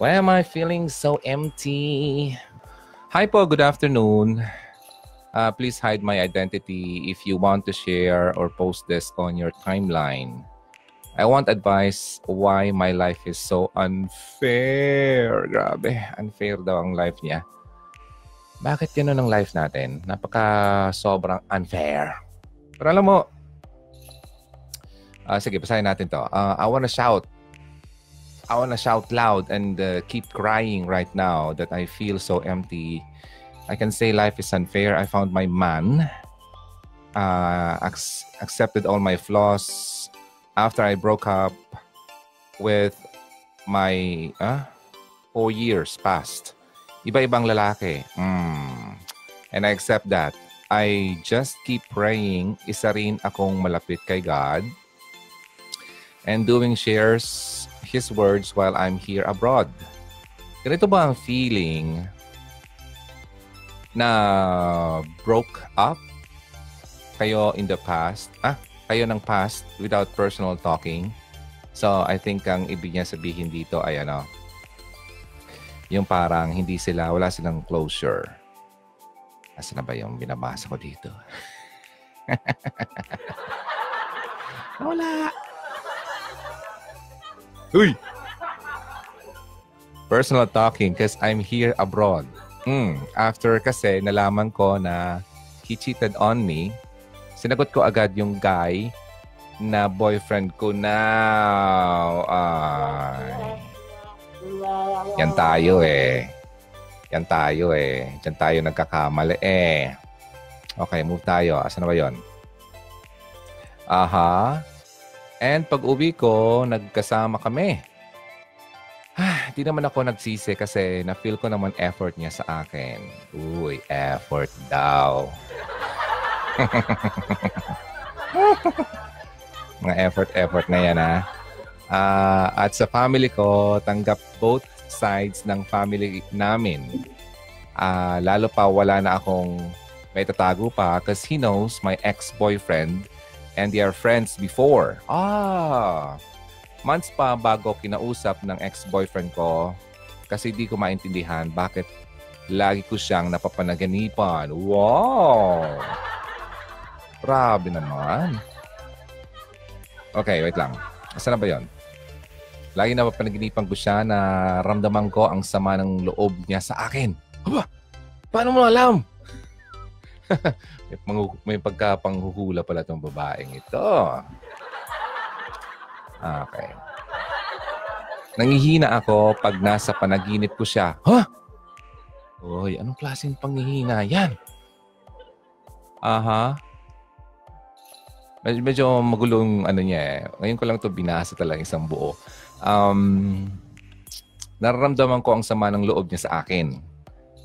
Why am I feeling so empty? Hi po, good afternoon. Please hide my identity if you want to share or post this on your timeline. I want advice why my life is so unfair. Grabe, unfair daw ang life niya. Bakit ganun ang life natin? Sobrang unfair. Pero alam mo, sige, basahin natin to. I wanna shout loud and keep crying right now that I feel so empty. I can say life is unfair. I found my man, accepted all my flaws after I broke up with my 4 years past. Iba-ibang lalaki. And I accept that. I just keep praying. Isa rin akong malapit kay God and doing shares His words while I'm here abroad. Ganito ba ang feeling na broke up kayo in the past? Kayo ng past without personal talking? So, I think ang ibig niya sabihin dito ay yung parang wala silang closure. Asa na ba yung binabasa ko dito? Wala. Uy! Personal talking because I'm here abroad. After kasi nalaman ko na he cheated on me, sinagot ko agad yung guy na boyfriend ko now. Yan tayo eh. Diyan tayo nagkakamali eh. Okay, move tayo. Asan na ba yun? And pag uwi ko, nagkasama kami. Di naman ako nagsisi kasi na-feel ko naman effort niya sa akin. Uy, effort daw. Mga effort na yan at sa family ko, tanggap both sides ng family namin. Lalo pa wala na akong may tatago pa because he knows my ex-boyfriend and they are friends before. Months pa bago kinausap ng ex-boyfriend ko kasi di ko maintindihan bakit lagi ko siyang napapanaginipan. Wow! Grabe naman. Okay, wait lang. Asan na ba yun? Lagi napapanaginipan ko siya na ramdaman ko ang sama ng loob niya sa akin. Aba, paano mo alam? May pagkapanghuhula pala itong babaeng ito. Okay. Nangihina ako pag nasa panaginip ko siya. Uy, anong klaseng panghihina yan? Medyo magulong niya eh. Ngayon ko lang ito binasa talaga isang buo. Nararamdaman ko ang sama ng loob niya sa akin.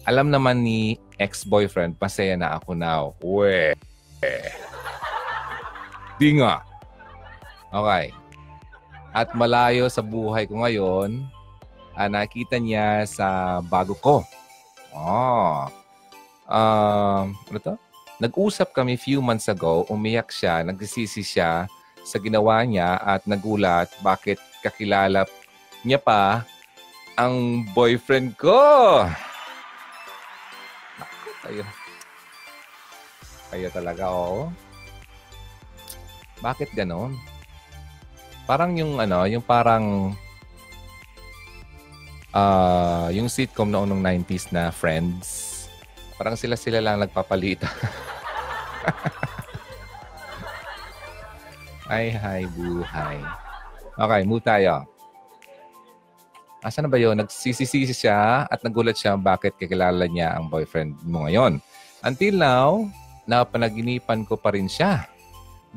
Alam naman ni ex-boyfriend, pasaya na ako now. Di nga. Okay. At malayo sa buhay ko ngayon, nakita niya sa bago ko. Ano to? Nag-usap kami few months ago, umiyak siya, nagsisisi siya sa ginawa niya at nagulat bakit kakilala niya pa ang boyfriend ko. Kayo talaga, Bakit ganon? Parang yung yung sitcom noong 90s na Friends. Parang sila lang nagpapalita. Hi, buhay. Okay, move tayo. Asan na ba yun? Nagsisisi siya at nagulat siya bakit kakilala niya ang boyfriend mo ngayon. Until now, napanaginipan ko pa rin siya.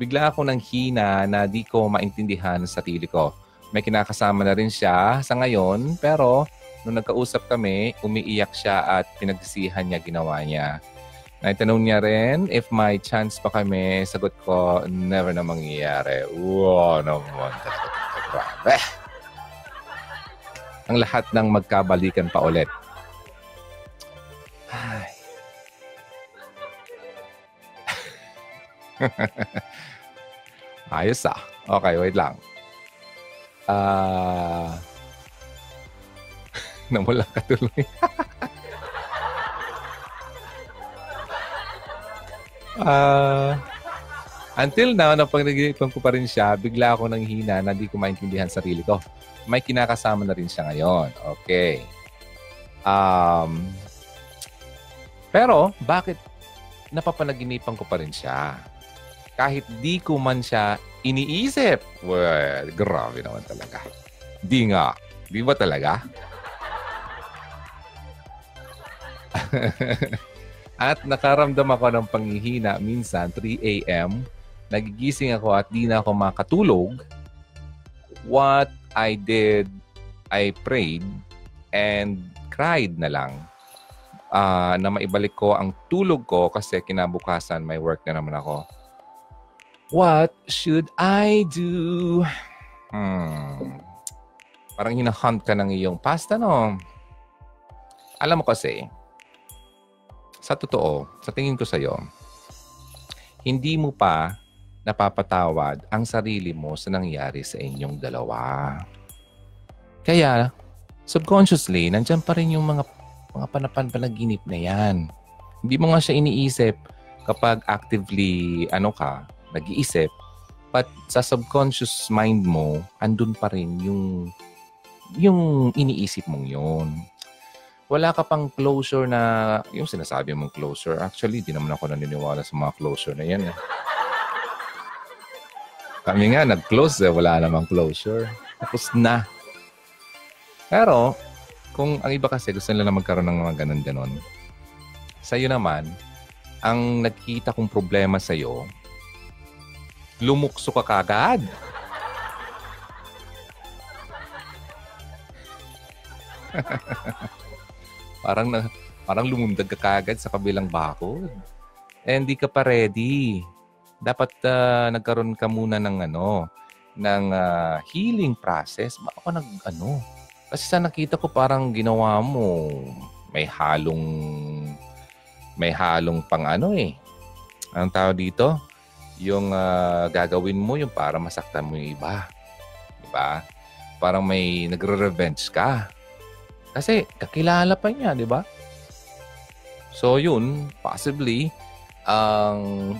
Bigla ako nang hina na di ko maintindihan sa sarili ko. May kinakasama na rin siya sa ngayon, pero nung nagkausap kami, umiiyak siya at pinagsisihan niya ginawa niya. Naitanong niya rin if may chance pa kami. Sagot ko, never na mangyayari. Wow naman. Grabe. Ang lahat ng magkabalikan pa ulit. Ay. Ayos Okay, wait lang. Namula ka tuloy. Until now, napag-nag-iipon ko pa rin siya, bigla ako nang hina na di ko maintindihan sarili ko. May kinakasama na rin siya ngayon. Okay. Pero, bakit napapanaginipan ko pa rin siya? Kahit di ko man siya iniisip. Well, grabe naman talaga. Di nga. Di ba talaga? At nakaramdam ako ng panghihina minsan, 3 a.m. Nagigising ako at di na ako makatulog. What I did, I prayed and cried na lang na maibalik ko ang tulog ko kasi kinabukasan may work na naman ako. What should I do? Parang hinahunt ka ng iyong past, no? Alam mo kasi, sa totoo, sa tingin ko sa'yo, hindi mo pa napapatawad ang sarili mo sa nangyari sa inyong dalawa. Kaya, subconsciously, nandyan pa rin yung mga panaginip na yan. Hindi mo nga siya iniisip kapag actively, nag-iisip. But sa subconscious mind mo, andun pa rin yung iniisip mong yun. Wala ka pang closure na, yung sinasabi mong closure. Actually, di naman ako naniniwala sa mga closure na yan. Kami nga, nag-close wala namang closure. Tapos na. Pero, kung ang iba kasi gusto nila na magkaroon ng mga ganon-ganon, sa'yo naman, ang nakikita kong problema sa'yo, lumukso ka kagad. Parang lumundag ka kagad sa kabilang bakod. Eh, hindi ka pa ready. Dapat nagkaroon ka muna ng healing process. Baka kasi sa nakita ko parang ginawa mo may halong pang Anong tawag dito? Yung gagawin mo yung para masaktan mo yung iba. Diba? Parang may nagre-revenge ka. Kasi kakilala pa niya, di ba? So yun, possibly,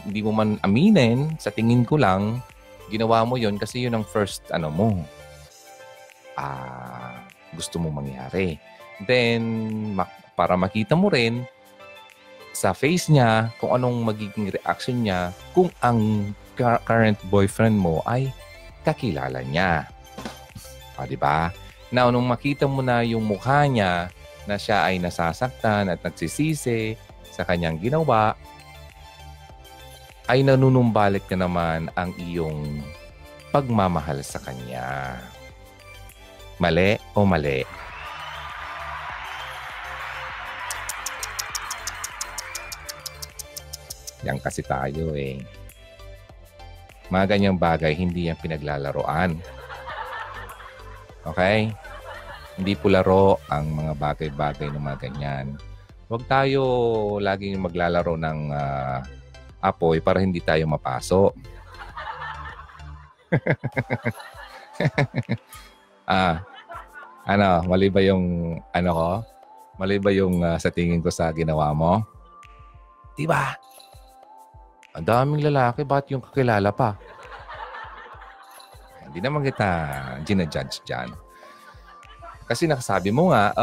hindi mo man aminin, sa tingin ko lang, ginawa mo yun kasi yun ang first, gusto mo mangyari. Then, para makita mo rin sa face niya kung anong magiging reaction niya kung ang current boyfriend mo ay kakilala niya. O, di ba? Now, nung makita mo na yung mukha niya na siya ay nasasaktan at nagsisisi sa kanyang ginawa, ay nanunumbalik na naman ang iyong pagmamahal sa kanya. Mali o mali? Yan kasi tayo eh. Mga ganyang bagay, hindi yan pinaglalaroan. Okay? Hindi po laro ang mga bagay-bagay na mga ganyan. Huwag tayo laging maglalaro ng apoy para hindi tayo mapaso. Mali ba yung ko? Mali ba yung sa tingin ko sa ginawa mo? Diba? Ang daming lalaki, bakit yung kakilala pa? Hindi naman kita ginajudge dyan. Kasi nakasabi mo nga,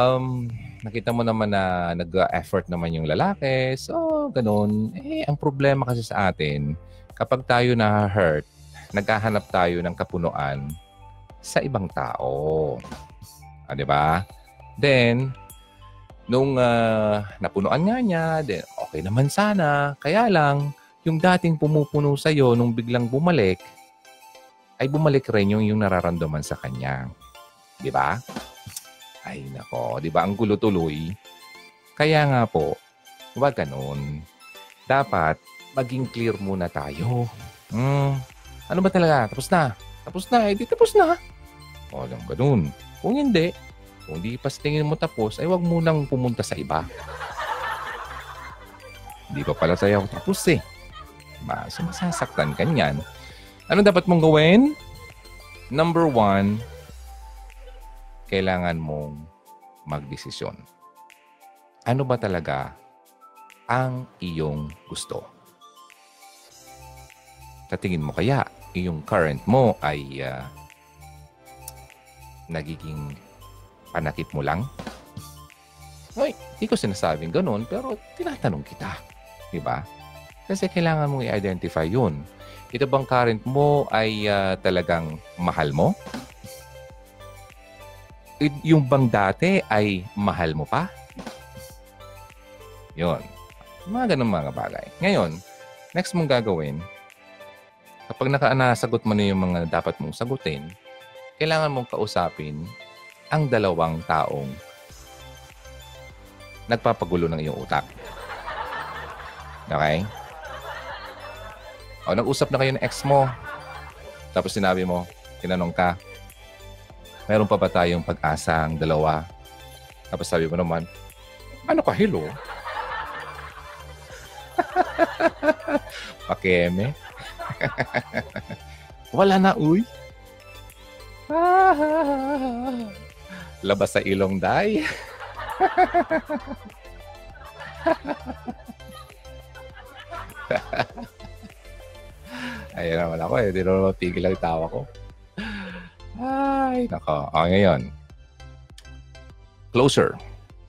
nakita mo naman na nag-effort naman yung lalaki. So, ganun. Ang problema kasi sa atin, kapag tayo na-hurt, naghahanap tayo ng kapunuan sa ibang tao. Diba? Then, nung napunuan nga niya, then okay naman sana. Kaya lang, yung dating pumupuno sa'yo, nung biglang bumalik, ay bumalik rin yung nararamdaman sa kanya. Di ba? Ay, nako. Di ba? Ang gulo tuloy. Kaya nga po, wag ganun. Dapat, maging clear muna tayo. Ano ba talaga? Tapos na. Tapos na. Eh, di tapos na. O, lang ganun. Kung hindi pa sa tingin mo tapos, ay wag munang pumunta sa iba. Hindi pa pala tayo tapos eh. So, masasaktan ka niyan. Ano dapat mong gawin? Number 1, kailangan mong magdesisyon. Ano ba talaga ang iyong gusto? Sa tingin mo kaya, yung current mo ay nagiging panakip mo lang? Ay, di ko sinasabing ganun, pero tinatanong kita. Diba? Kasi kailangan mong i-identify yun. Ito bang current mo ay talagang mahal mo? Yung bang dati ay mahal mo pa? Yun. Mga ganun mga bagay. Ngayon, next mong gagawin, kapag nasagot mo na yung mga dapat mong sagutin, kailangan mong kausapin ang dalawang taong nagpapagulo ng iyong utak. Okay? O, nag-usap na kayo ng ex mo. Tapos sinabi mo, tinanong ka, meron pa ba tayong pag-asa ang dalawa? Tapos sabi mo naman, ano ka, hello? Pakeme. Wala na, uy. Labas sa ilong, day. Ayun naman ako eh. Hindi naman mapigil ang tawa ko. Ay, nako. O, ngayon. Closer.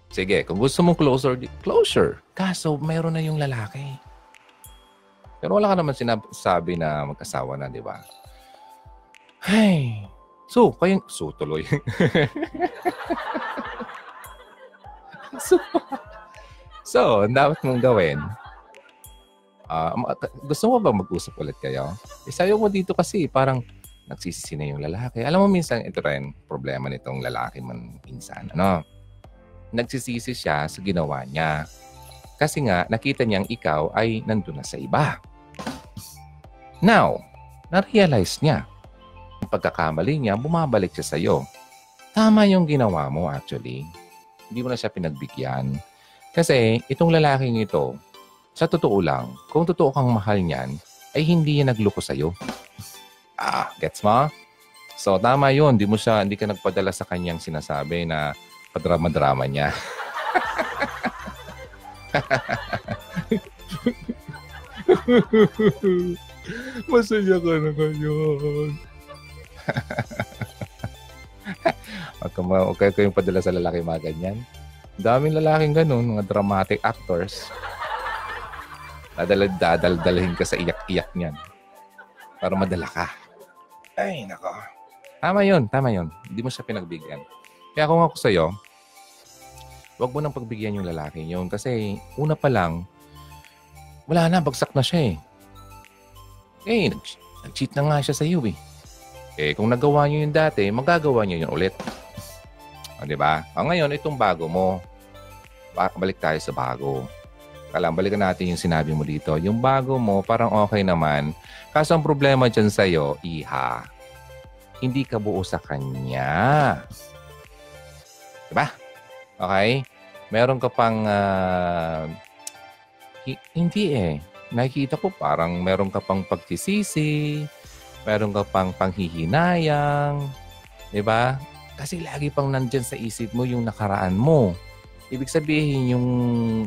Sige, kung gusto mong closer. Kaso, mayroon na yung lalaki. Pero wala ka naman sinasabi na mag-asawa na, di ba? Ay. So tuloy. So, ang dapat mong gawin, gusto mo ba mag-usap ulit kayo? Sayo mo dito kasi parang nagsisisi na yung lalaki. Alam mo minsan ito rin problema nitong lalaki man minsan. Nagsisisi siya sa ginawa niya. Kasi nga nakita niyang ikaw ay nandun na sa iba. Now, na-realize niya. Ang pagkakamali niya, bumabalik siya sa iyo. Tama yung ginawa mo actually. Hindi mo na siya pinagbigyan. Kasi itong lalaking ito, sa totoo lang, kung totoo kang mahal niyan, ay hindi niya nagloko sa'yo. Gets mo? So, tama yun. Hindi ka nagpadala sa kanyang sinasabi na padrama-drama niya. Masaya ka na ngayon. Huwag kayong padala sa lalaki mga ganyan. Daming lalaking ganun, mga dramatic actors. Dadaldalhin ka sa iyak-iyak niyan. Para madala ka. Ay, nako. Tama yun. Hindi mo siya pinagbigyan. Kaya kung ako sa'yo, huwag mo nang pagbigyan yung lalaki yun. Kasi una pa lang, wala na, bagsak na siya eh. Nag-cheat na nga siya sa'yo eh. Kung nagawa niyo yun dati, magagawa niyo yun ulit. Diba? Ngayon, itong bago mo, balik tayo sa bago. Balikan natin yung sinabi mo dito. Yung bago mo, parang okay naman. Kaso ang problema dyan sa'yo, iha, hindi ka buo sa kanya. Diba? Okay? Meron ka pang, hindi eh. Nakikita ko parang meron ka pang pagtisisi, meron ka pang panghihinayang. Diba? Kasi lagi pang nandyan sa isip mo yung nakaraan mo. Ibig sabihin, yung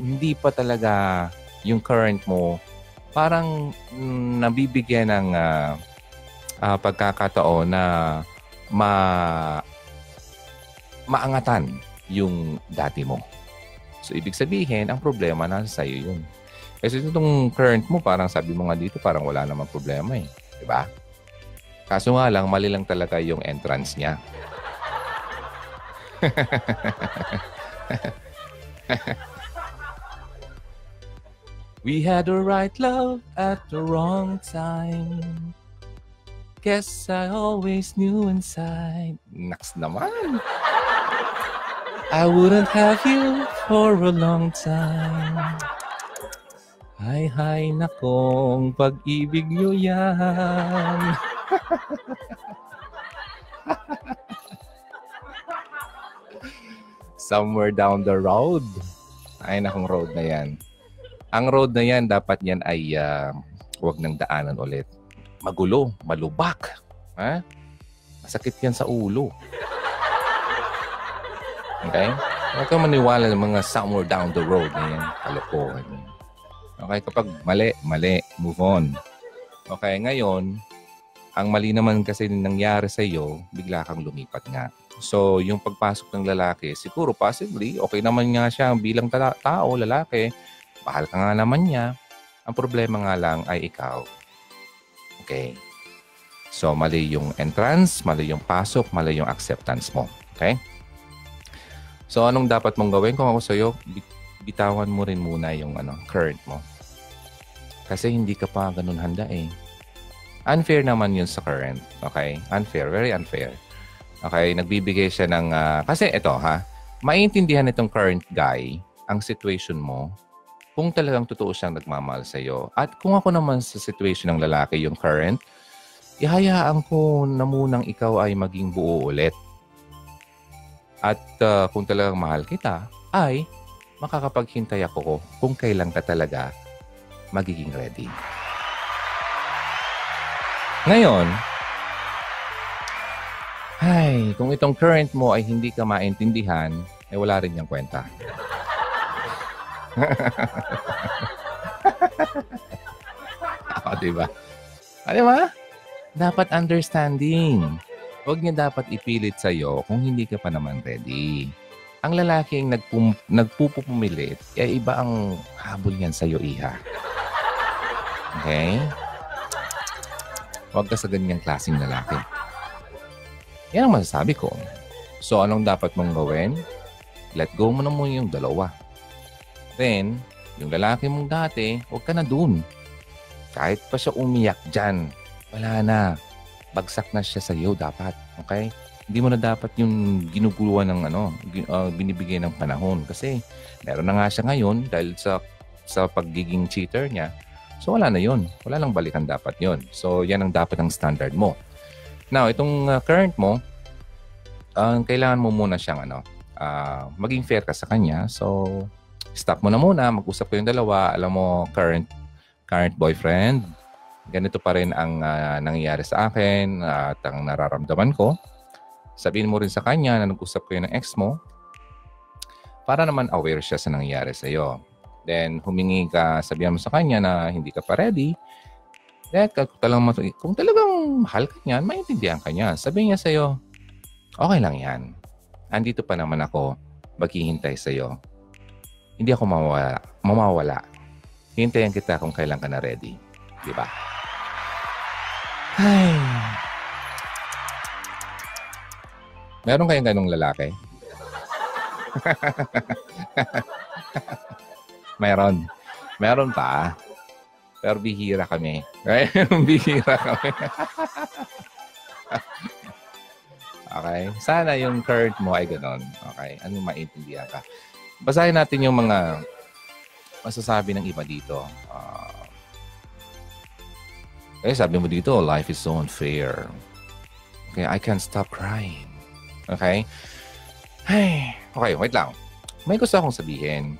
hindi pa talaga yung current mo, parang nabibigyan ng pagkakataon na maangatan yung dati mo. So, ibig sabihin, ang problema nasa sa'yo yun. Kasi itong current mo, parang sabi mo nga dito, parang wala namang problema eh. Diba? Kaso nga lang, mali lang talaga yung entrance niya. We had the right love at the wrong time. Guess I always knew inside. Naks naman. I wouldn't have you for a long time. Hay, nakong pag-ibig nyo yan. Somewhere down the road. Ay, nakong road na yan. Ang road na yan, dapat yan ay huwag nang daanan ulit. Magulo, malubak. Masakit yan sa ulo. Okay? Huwag kang maniwala ng mga somewhere down the road na yan. Kalokohan yan. Okay, kapag mali, mali. Move on. Okay, ngayon, ang mali naman kasi nangyari sa iyo, bigla kang lumipat nga. So, yung pagpasok ng lalaki, siguro possibly, okay naman nga siya bilang tao, lalaki. Mahal ka nga naman niya. Ang problema nga lang ay ikaw. Okay. So, mali yung entrance, mali yung pasok, mali yung acceptance mo. Okay? So, anong dapat mong gawin? Kung ako sa'yo, bitawan mo rin muna yung current mo. Kasi hindi ka pa ganun handa eh. Unfair naman yun sa current. Okay? Unfair. Very unfair. Okay? Nagbibigay siya ng... kasi ito ha, maintindihan itong current guy ang situation mo kung talagang totoo siyang nagmamahal sa iyo. At kung ako naman sa situation ng lalaki, yung current, ihayaan ko na munang ikaw ay maging buo ulit. At kung talagang mahal kita, ay makakapaghintay ako kung kailan ka talaga magiging ready. Ngayon, kung itong current mo ay hindi ka maintindihan, wala rin niyang kwenta. Diba? Diba? Dapat understanding. Huwag niya dapat ipilit sa'yo kung hindi ka pa naman ready. Ang lalaking nagpupumilit, iba ang habol niyan sa'yo, iha. Okay? Huwag ka sa ganyang klaseng lalaki. Yan ang masasabi ko. So, anong dapat mong gawin? Let go mo na muna yung dalawa. Then, yung lalaki mong dati, huwag ka na dun. Kahit pa siya umiyak dyan, wala na. Bagsak na siya sa iyo dapat. Okay? Hindi mo na dapat yung ginuguluhan ng binibigay ng panahon. Kasi, meron na nga siya ngayon dahil sa pagiging cheater niya. So, wala na yun. Wala lang balikan dapat yun. So, yan ang dapat ang standard mo. Now, itong current mo, kailangan mo muna siyang maging fair ka sa kanya. So, stop mo na muna. Mag-usap kayong dalawa. Alam mo, current boyfriend, ganito pa rin ang nangyayari sa akin at ang nararamdaman ko. Sabihin mo rin sa kanya na nag-usap kayo ng ex mo para naman aware siya sa nangyayari sa iyo. Then, humingi ka, sabihan mo sa kanya na hindi ka pa ready. Then, kung talagang mahal ka niyan, maintindihan ka niya. Sabihin niya sa iyo, okay lang yan. Andito pa naman ako, maghihintay sa iyo. Hindi ako mawawala. Hintayin kita kung kailan ka na ready. Di ba? Ay. Meron kayong ganong lalaki? Meron. Meron pa. Pero bihira kami. Bihira kami. Okay? Sana yung current mo ay ganon. Okay? Ano maintindihan ka? Basahin natin yung mga masasabi ng iba dito. Sabi mo dito, life is so unfair. Okay, I can't stop crying. Okay? Okay, wait lang. May gusto akong sabihin.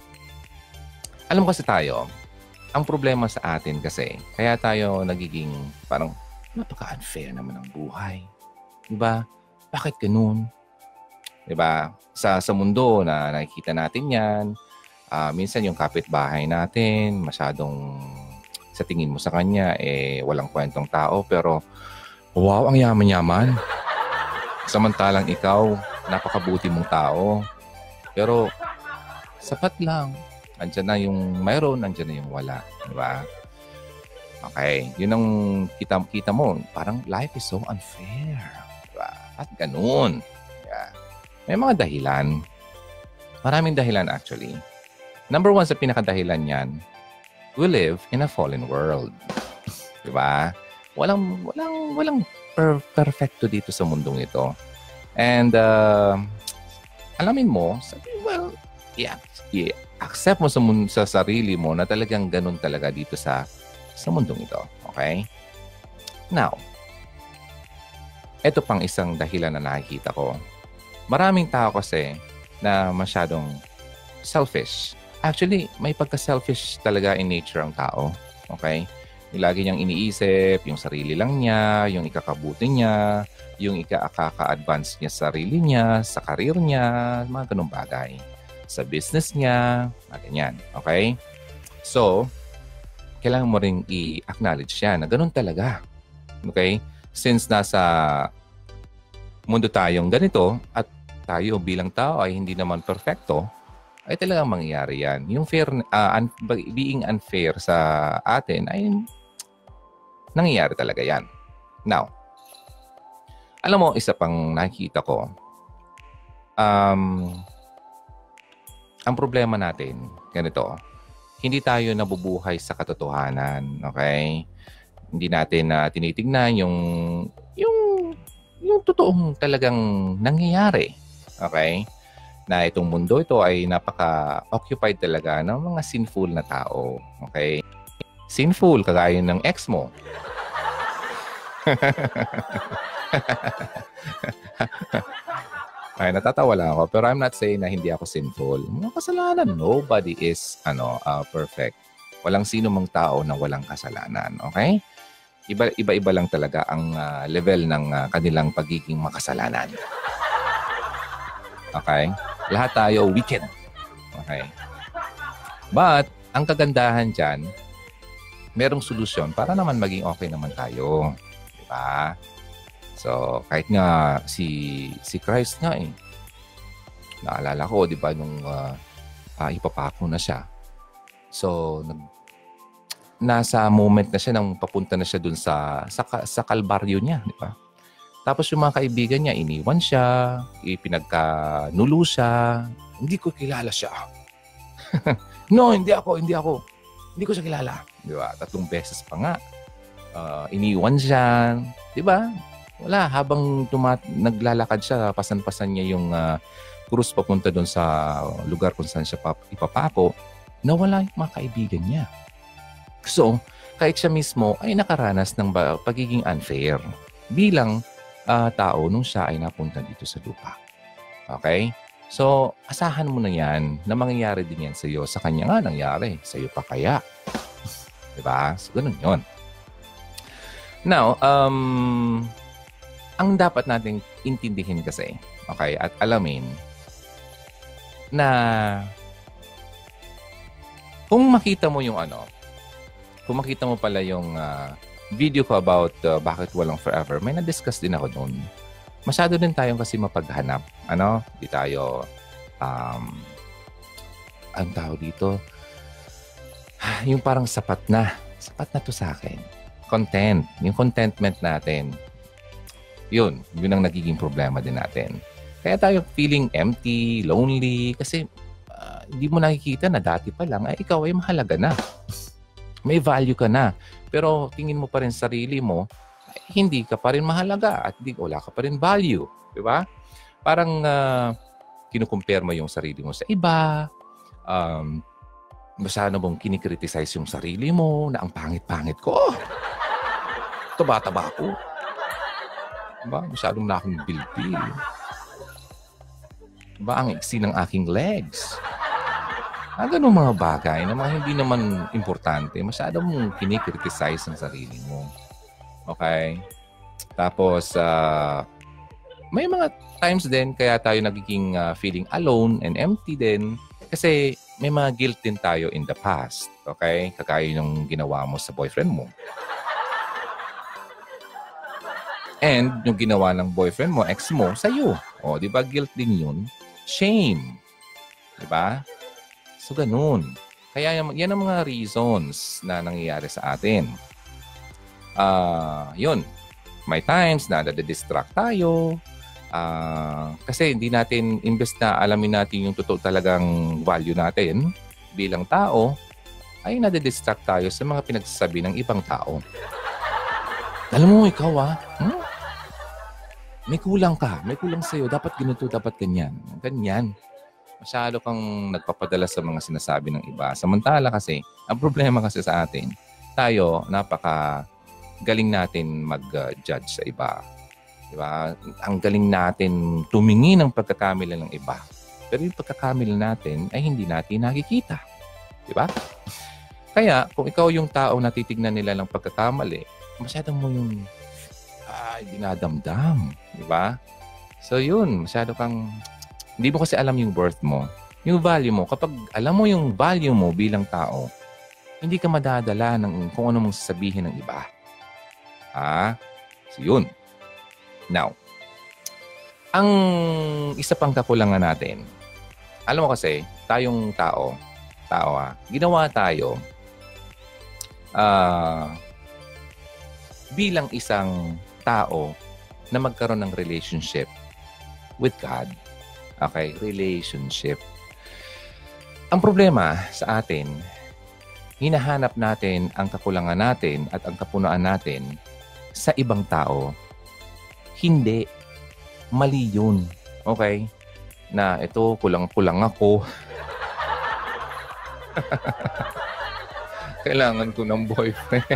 Alam kasi tayo, ang problema sa atin kasi, kaya tayo nagiging parang napaka-unfair naman ang buhay. Diba? Bakit ganun? Diba? Sa mundo na nakikita natin yan, minsan yung kapitbahay natin, masyadong sa tingin mo sa kanya, walang kwentong tao, pero wow, ang yaman-yaman. Samantalang ikaw, napakabuti mong tao. Pero sapat lang. Andiyan na yung mayroon, andiyan na yung wala. Diba? Okay. Yun ang kita mo. Parang life is so unfair. Diba? At ganun. Yeah. May mga dahilan. Maraming dahilan actually. Number one sa pinakadahilan yan, we live in a fallen world. Diba? Walang perfecto dito sa mundong ito. And alamin mo, well, yeah, accept mo sa sarili mo na talagang ganun talaga dito sa mundong ito. Okay? Now, ito pang isang dahilan na nakikita ko. Maraming tao kasi na masyadong selfish. Actually, may pagka-selfish talaga in nature ang tao. Okay? Yung lagi niyang iniisip, yung sarili lang niya, yung ikakabuti niya, yung ikaka-advance niya sa sarili niya, sa karir niya, mga ganung bagay. sa business niya, ganyan. Okay? So, kailangan mo rin i-acknowledge yan na ganun talaga. Okay? Since nasa mundo tayong ganito at tayo bilang tao ay hindi naman perfecto, ay talagang mangyayari yan. Yung being unfair sa atin ay nangyayari talaga yan. Now, alam mo, isa pang nakikita ko, ang problema natin, ganito, hindi tayo nabubuhay sa katotohanan, okay? Hindi natin tinitignan yung totoong talagang nangyayari, okay? Na itong mundo ito ay napaka-occupied talaga ng mga sinful na tao, okay? Sinful, kagaya ng ex mo. Ay, natatawa lang ako. Pero I'm not saying na hindi ako sinful. Mga kasalanan, nobody is perfect. Walang sino mang tao na walang kasalanan. Okay? Iba-iba lang talaga ang level ng kanilang pagiging makasalanan. Okay? Lahat tayo wicked. Okay? But, ang kagandahan dyan, merong solusyon para naman maging okay naman tayo. Diba? So, kahit nga si Christ nga naalala ko, di ba, nung ipapako na siya. So, nasa moment na siya nang papunta na siya dun sa kalbaryo niya, di ba? Tapos yung mga kaibigan niya, iniwan siya, ipinagkanulo siya. Hindi ko kilala siya. No, hindi ako. Hindi ko siya kilala. Di ba? 3 beses pa nga. Iniwan siya. Di ba? Wala. Habang naglalakad siya, pasan-pasan niya yung krus papunta doon sa lugar kung saan siya ipapako, nawala yung mga kaibigan niya. So, kahit siya mismo ay nakaranas ng pagiging unfair bilang tao nung siya ay napunta dito sa lupa. Okay? So, asahan mo na yan na mangyayari din yan sa iyo. Sa kanya nga nangyari. Sa iyo pa kaya. Diba? So, ganun yun. Now, ang dapat nating intindihin kasi, okay, at alamin, na kung makita mo yung kung makita mo pala yung video ko about bakit walang forever, may na-discuss din ako doon. Masyado din tayong kasi mapaghanap. Di tayo, ang tao dito, yung parang sapat na to sa akin. Content. Yung contentment natin. Yun ang nagiging problema din natin. Kaya tayo feeling empty, lonely, kasi hindi mo nakikita na dati pa lang, ikaw ay mahalaga na. May value ka na. Pero tingin mo pa rin sarili mo, hindi ka pa rin mahalaga at wala ka pa rin value. Di ba? Parang kinukumpare mo yung sarili mo sa iba. Masyado mong kinikriticize yung sarili mo na ang pangit-pangit ko. Taba-taba ko. Diba? Masyadong na akong bilbil. Diba? Ang iksi ng aking legs. Ganun mga bagay na mga hindi naman importante. Masyadong mong kinikriticize ang sarili mo. Okay? Tapos, may mga times din kaya tayo nagiging feeling alone and empty din kasi may mga guilt din tayo in the past. Okay? Kagaya yung ginawa mo sa boyfriend mo. And yung ginawa ng boyfriend mo, ex mo, sa'yo. O, di ba? Guilt din yun. Shame. Di ba? So, ganun. Kaya yan ang mga reasons na nangyayari sa atin. Yun. May times na nade-distract tayo. Kasi hindi natin, imbes na alamin natin yung totoo talagang value natin bilang tao, ay nade-distract tayo sa mga pinagsasabi ng ibang tao. Alam mo, ikaw may kulang ka. May kulang sa'yo. Dapat ganito, dapat ganyan. Ganyan. Masyado kang nagpapadala sa mga sinasabi ng iba. Samantala kasi, ang problema kasi sa atin, tayo, galing natin mag-judge sa iba. Diba? Ang galing natin tumingin ng pagkakamali ng iba. Pero yung pagkakamali natin ay hindi natin nakikita. Diba? Kaya, kung ikaw yung tao na titignan nila ng pagkakamali, masyadong mo yung dinadamdam. Diba? So yun, masyado kang, hindi mo kasi alam yung worth mo. Yung value mo, kapag alam mo yung value mo bilang tao, hindi ka madadala ng kung ano mong sasabihin ng iba. So yun. Now, ang isa pang kakulangan natin, alam mo kasi, tayong ginawa tayo bilang isang tao na magkaroon ng relationship with God. Okay, relationship. Ang problema sa atin, hinahanap natin ang kakulangan natin at ang kapunaan natin sa ibang tao. Hindi. Mali yun. Okay? Na ito, kulang-kulang ako. Kailangan ko ng boyfriend.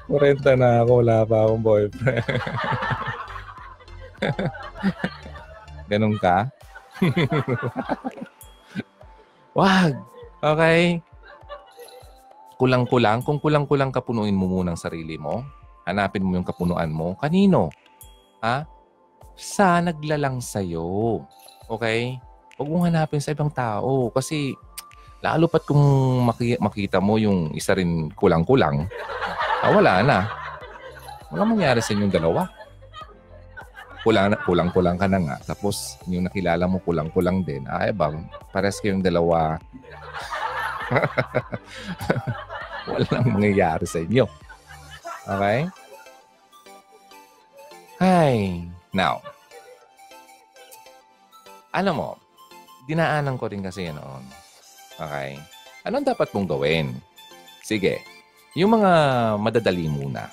40 na ako, wala pa akong boyfriend. Ganun ka? Wag. Okay? Kulang-kulang. Kung kulang-kulang ka, punuin mo muna ang sarili mo. Hanapin mo yung kapunuan mo. Kanino? Sa naglalang sa'yo. Okay? Huwag mong hanapin sa ibang tao. Kasi lalo pat kung makita mo yung isa rin kulang-kulang, wala na. Wala mangyari sa inyong dalawa. Kulang-kulang ka na nga. Tapos yung nakilala mo kulang-kulang din. Bang, pares kayong dalawa. Walang mangyayari sa inyo. Okay? Hi. Now, alam mo, dinaanan ko rin kasi yan noon. Okay? Anong dapat mong gawin? Sige. Yung mga madadali muna.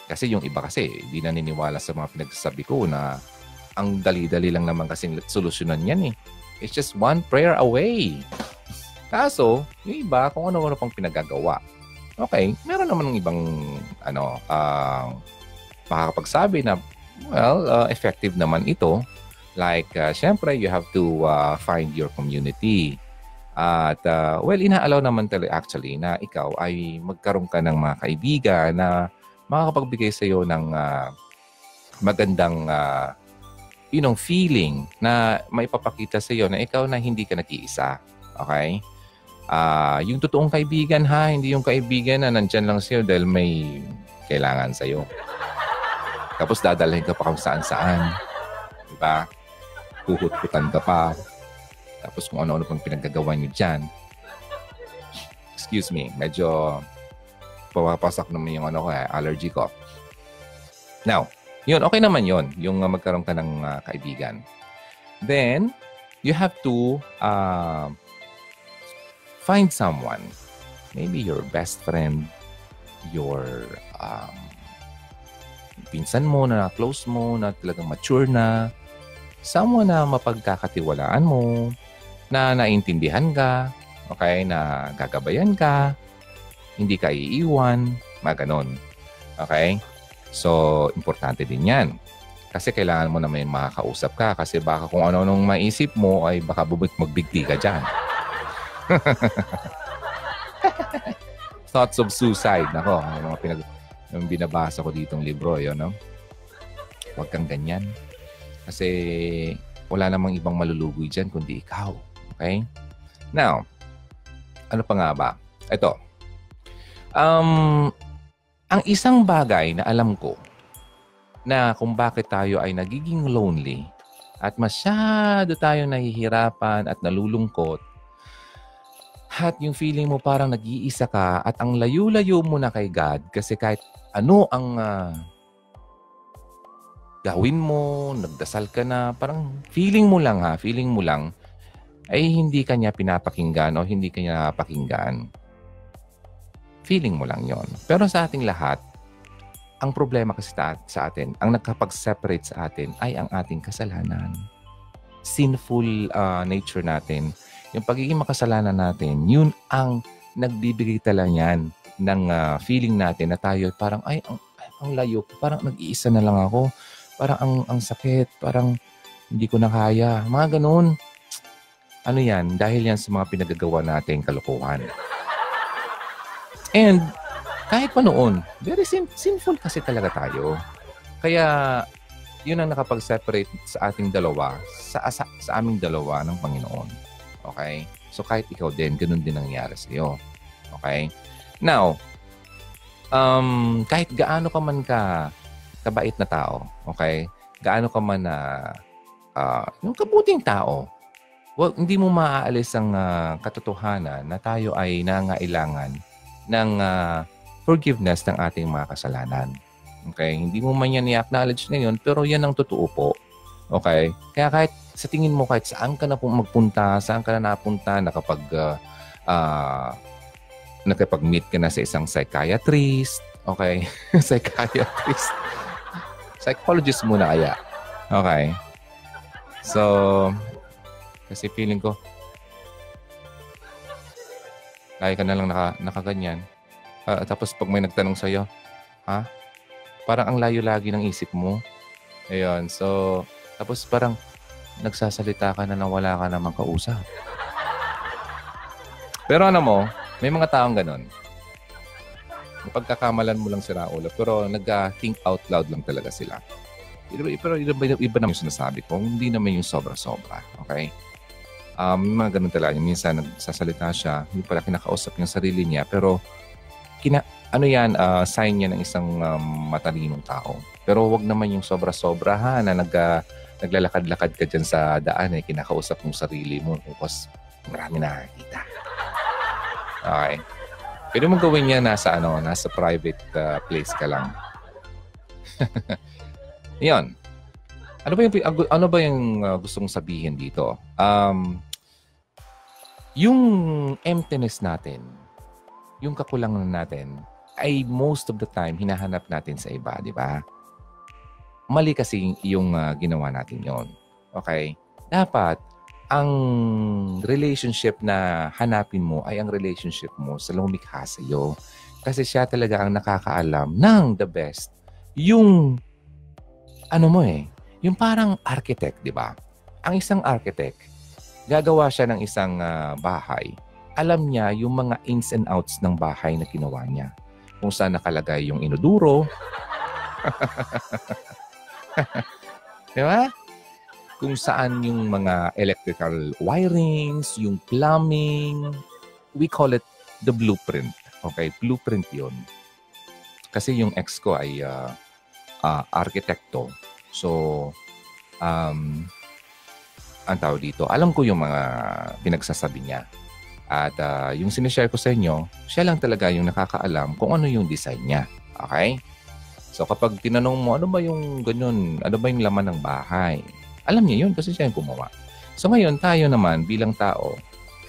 Kasi yung iba kasi, di naniniwala sa mga pinagsasabi ko na ang dali-dali lang naman kasing solusyonan yan eh. It's just one prayer away. Kaso, yung iba, kung ano-ano pang pinagagawa. Okay, meron naman ng ibang makakapagsabi na, effective naman ito. Like, syempre, you have to find your community. At, inaalaw naman talaga actually na ikaw ay magkaroon ka ng mga kaibigan na makakapagbigay sa iyo ng magandang feeling na maipapakita sa iyo na ikaw na hindi ka nag-iisa. Okay? Yung totoong kaibigan hindi yung kaibigan na nandyan lang sa'yo dahil may kailangan sa'yo. Tapos dadalhin ka pa kung saan-saan. Diba? Huhut-hutan ka pa. Tapos kung ano-ano pang pinaggagawa niyo dyan. Excuse me, medyo papasak naman yung allergy ko. Now, yun, okay naman yun, yung magkaroon ka ng kaibigan. Then, you have to find someone, maybe your best friend, your pinsan mo na close mo, na talagang mature na, someone na mapagkakatiwalaan mo, na naintindihan ka, okay, na gagabayan ka, hindi ka iiwan, mga ganon. Okay? So, importante din yan. Kasi kailangan mo na may makakausap ka kasi baka kung ano-anong maisip mo ay baka magbigti ka dyan. Thoughts of suicide. Nako, yung binabasa ko ditong libro, yun, no? Huwag kang ganyan. Kasi wala namang ibang malulugoy dyan kundi ikaw. Okay? Now, ano pa nga ba? Ito. Ang isang bagay na alam ko na kung bakit tayo ay nagiging lonely at masyado tayo nahihirapan at nalulungkot at yung feeling mo parang nag-iisa ka at ang layo-layo mo na kay God kasi kahit ano ang gawin mo, nagdasal ka na, parang feeling mo lang ay hindi ka niya pinapakinggan o hindi ka niya napakinggan. Feeling mo lang yon. Pero sa ating lahat, ang problema kasi sa atin, ang nagkapag-separate sa atin ay ang ating kasalanan. Sinful nature natin. Yung pagiging makasalanan natin, yun ang nagbibigay tala niyan ng feeling natin na tayo parang, ang layo, parang nag-iisa na lang ako. Parang ang sakit, parang hindi ko na kaya. Mga ganun. Ano yan? Dahil yan sa mga pinagagawa nating kalokohan. And kahit pa noon, very sinful kasi talaga tayo. Kaya yun ang nakapag-separate sa ating dalawa, sa aming dalawa ng Panginoon. Okay? So kahit ikaw din, ganun din nangyari sa iyo. Okay? Now, kahit gaano ka man kabait na tao, okay? Gaano ka man na yung kabuting tao, well, hindi mo maaalis ang katotohanan na tayo ay nangailangan ng forgiveness ng ating mga kasalanan. Okay? Hindi mo man yan i-acknowledge ngayon, pero yan ang totoo po. Okay? Kaya kahit sa tingin mo, kahit saan ka na magpunta, saan ka na napunta, nakapag-meet ka na sa isang psychiatrist, okay? Psychiatrist. Psychologist muna kaya. Okay? So, kasi feeling ko, lagi ka na lang nakaganyan. Tapos pag may nagtanong sa'yo, parang ang layo lagi ng isip mo. Ayun. So, tapos parang nagsasalita ka na nang wala ka namang kausap. Pero ano mo, may mga taong ganon. Pagkakamalan mo lang sila ulo, pero nag-think out loud lang talaga sila. Pero iba naman yung sinasabi ko, hindi naman yung sobra-sobra. Okay? May mga ganun talaga. Minsan nagsasalita siya, hindi pala kinakausap yung sarili niya, pero sign niya ng isang matalinong tao. Pero wag naman yung sobra-sobra na naglalakad-lakad ka dyan sa daan kinakausap mong sarili mo tapos marami nakakita. Okay. Pwede mong gawin yan nasa private place ka lang. Yan. Ano ba yung gustong sabihin dito? Yung emptiness natin, yung kakulangan natin, ay most of the time hinahanap natin sa iba, di ba? Mali kasi yung ginawa natin yon. Okay? Dapat, ang relationship na hanapin mo ay ang relationship mo sa lumikha sa iyo. Kasi siya talaga ang nakakaalam ng the best. Yung, yung parang architect, di ba? Ang isang architect, gagawa siya ng isang bahay. Alam niya yung mga ins and outs ng bahay na ginawa niya. Kung saan nakalagay yung inodoro. Di ba? Kung saan yung mga electrical wirings, yung plumbing. We call it the blueprint. Okay? Blueprint yun. Kasi yung ex ko ay arkitekto. So, ang tawag dito, alam ko yung mga pinagsasabi niya. At yung sinishare ko sa inyo, siya lang talaga yung nakakaalam kung ano yung design niya. Okay? So kapag tinanong mo, ano ba yung ganyan? Ano ba yung laman ng bahay? Alam niya yun kasi siya yung gumawa. So ngayon, tayo naman bilang tao,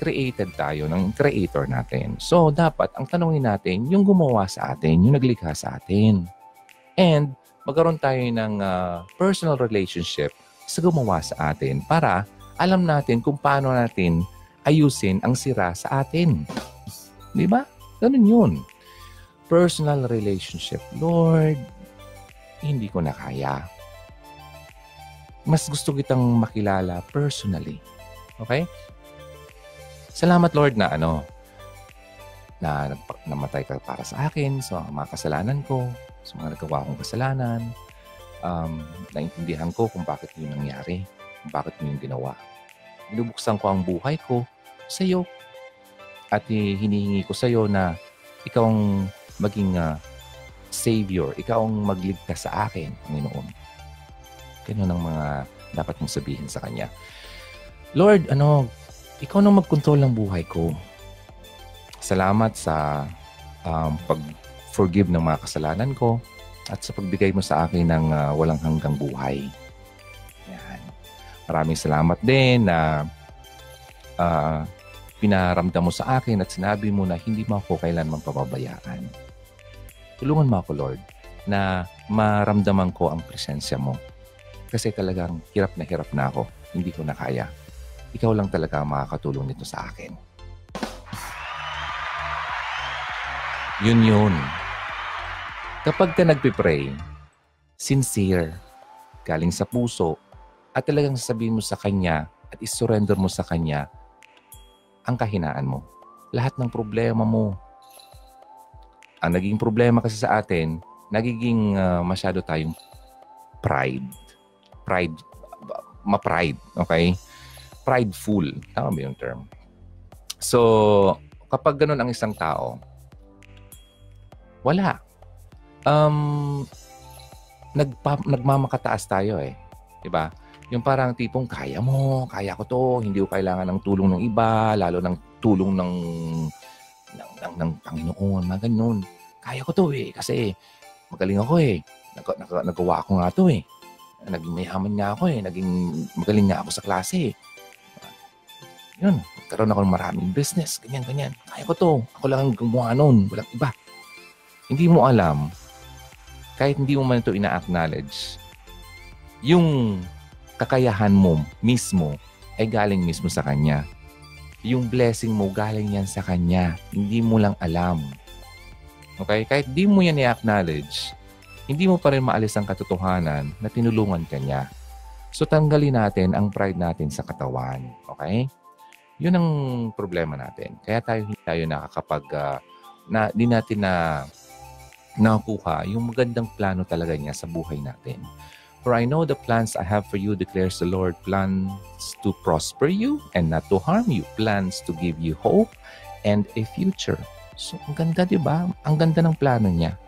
created tayo ng creator natin. So dapat, ang tanongin natin, yung gumawa sa atin, yung naglikha sa atin. And magkaroon tayo ng personal relationship sa gumawa sa atin para alam natin kung paano natin ayusin ang sira sa atin. Di ba? Ganun yun. Personal relationship. Lord, hindi ko na kaya. Mas gusto kitang makilala personally. Okay? Salamat, Lord, na namatay ka para sa akin, sa mga kasalanan ko, sa mga nagawa kong kasalanan. Naintindihan ko kung bakit yun nangyari, kung bakit mo yung ginawa. Binubuksan ko ang buhay ko sa iyo at hinihingi ko sa iyo na ikaw ang maging savior, ikaw ang magligtas sa akin, Panginoon. Ganun ang mga dapat mong sabihin sa Kanya. Lord, ikaw nang mag-control ng buhay ko. Salamat sa pag-forgive ng mga kasalanan ko at sa pagbigay mo sa akin ng walang hanggang buhay. Yan. Maraming salamat din na pinaramdam mo sa akin at sinabi mo na hindi mo ako kailanman pababayaan. Tulungan mo ako, Lord, na maramdaman ko ang presensya mo. Kasi talagang hirap na ako. Hindi ko na kaya. Ikaw lang talaga ang makakatulong nito sa akin. Yun. Kapag ka nagpipray, sincere, galing sa puso, at talagang sasabihin mo sa Kanya at isurrender mo sa Kanya ang kahinaan mo. Lahat ng problema mo. Ang naging problema kasi sa atin, nagiging masyado tayong pride. ma-pride. Okay? Prideful. Tama ba yung term? So, kapag ganun ang isang tao, wala. Nagmamakataas tayo eh. Diba? Yung parang tipong, kaya mo, kaya ko to, hindi ko kailangan ng tulong ng iba, lalo ng tulong ng Panginoon, mga ganun. Kaya ko to eh, kasi magaling ako eh. Nagawa ko nga to eh. Naging mayaman nga ako eh. Naging magaling nga ako sa klase eh. Yun, magkaroon ako ng maraming business, ganyan. Kaya ko to. Ako lang ang gumawa nun, walang iba. Hindi mo alam, kahit hindi mo man ito ina-acknowledge, yung kakayahan mo mismo ay galing mismo sa Kanya. Yung blessing mo galing yan sa Kanya. Hindi mo lang alam. Okay? Kahit di mo yan i-acknowledge, hindi mo pa rin maalis ang katotohanan na tinulungan ka niya. So tanggalin natin ang pride natin sa katawan. Okay? Yun ang problema natin. Kaya hindi tayo nakakapag, di natin nakuha yung magandang plano talaga niya sa buhay natin. For I know the plans I have for you, declares the Lord, plans to prosper you and not to harm you, plans to give you hope and a future. So, ang ganda, di ba? Ang ganda ng plano niya.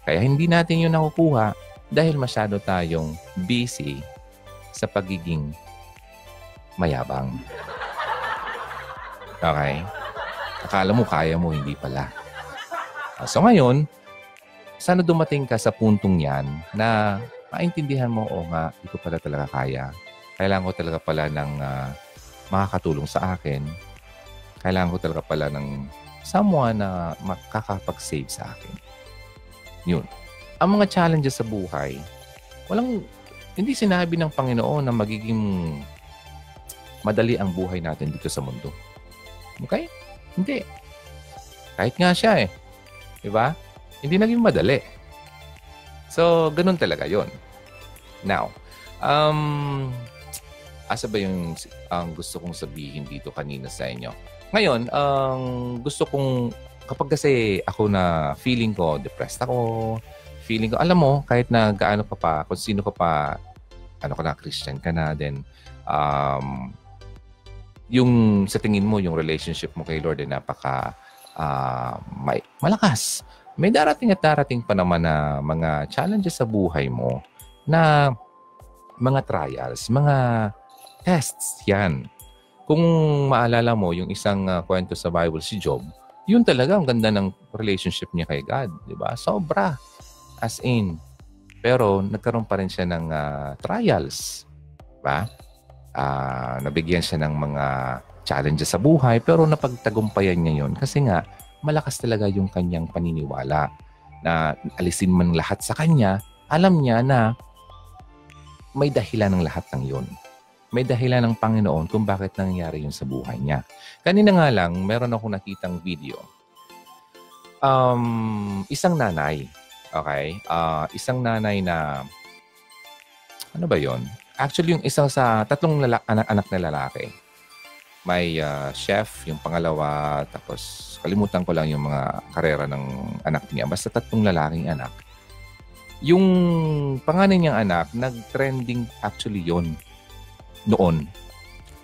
Kaya hindi natin yun nakukuha dahil masyado tayong busy sa pagiging mayabang. Okay? Akala mo, kaya mo, hindi pala. So ngayon, sana dumating ka sa puntong yan na maintindihan mo, nga, hindi ko pala talaga kaya. Kailangan ko talaga pala ng makakatulong sa akin. Kailangan ko talaga pala ng someone na makakapag-save sa akin. Yun. Ang mga challenges sa buhay, hindi sinabi ng Panginoon na magiging madali ang buhay natin dito sa mundo. Okay? Hindi. Kahit nga siya eh. Diba? Hindi naging madali. So, ganun talaga yon. Now, asa ba yung gusto kong sabihin dito kanina sa inyo? Ngayon, gusto kong, kapag kasi ako na feeling ko, depressed ako, feeling ko, alam mo, kahit na gaano ka pa, kung sino ka pa, ano ka na, Christian ka na, then, yung sa tingin mo, yung relationship mo kay Lord ay malakas. May darating at darating pa naman na mga challenges sa buhay mo na mga trials, mga tests yan. Kung maalala mo yung isang kwento sa Bible, si Job, yun talaga ang ganda ng relationship niya kay God. Diba? Sobra. As in. Pero nagkaroon pa rin siya ng trials. Diba? Nabigyan siya ng mga challenges sa buhay pero napagtagumpayan niya yun. Kasi nga, malakas talaga yung kanyang paniniwala na alisin man lahat sa kanya, alam niya na may dahilan ng lahat ng yun. May dahilan ng Panginoon kung bakit nangyari yun sa buhay niya. Kanina nga lang, meron akong nakitang video. Isang nanay. Okay? Isang nanay na, ano ba yun? Actually, yung isang sa tatlong anak na lalaki. May chef, yung pangalawa, tapos kalimutan ko lang yung mga karera ng anak niya. Basta tatlong lalaking anak. Yung panganay niyang anak, nag-trending actually yon noon.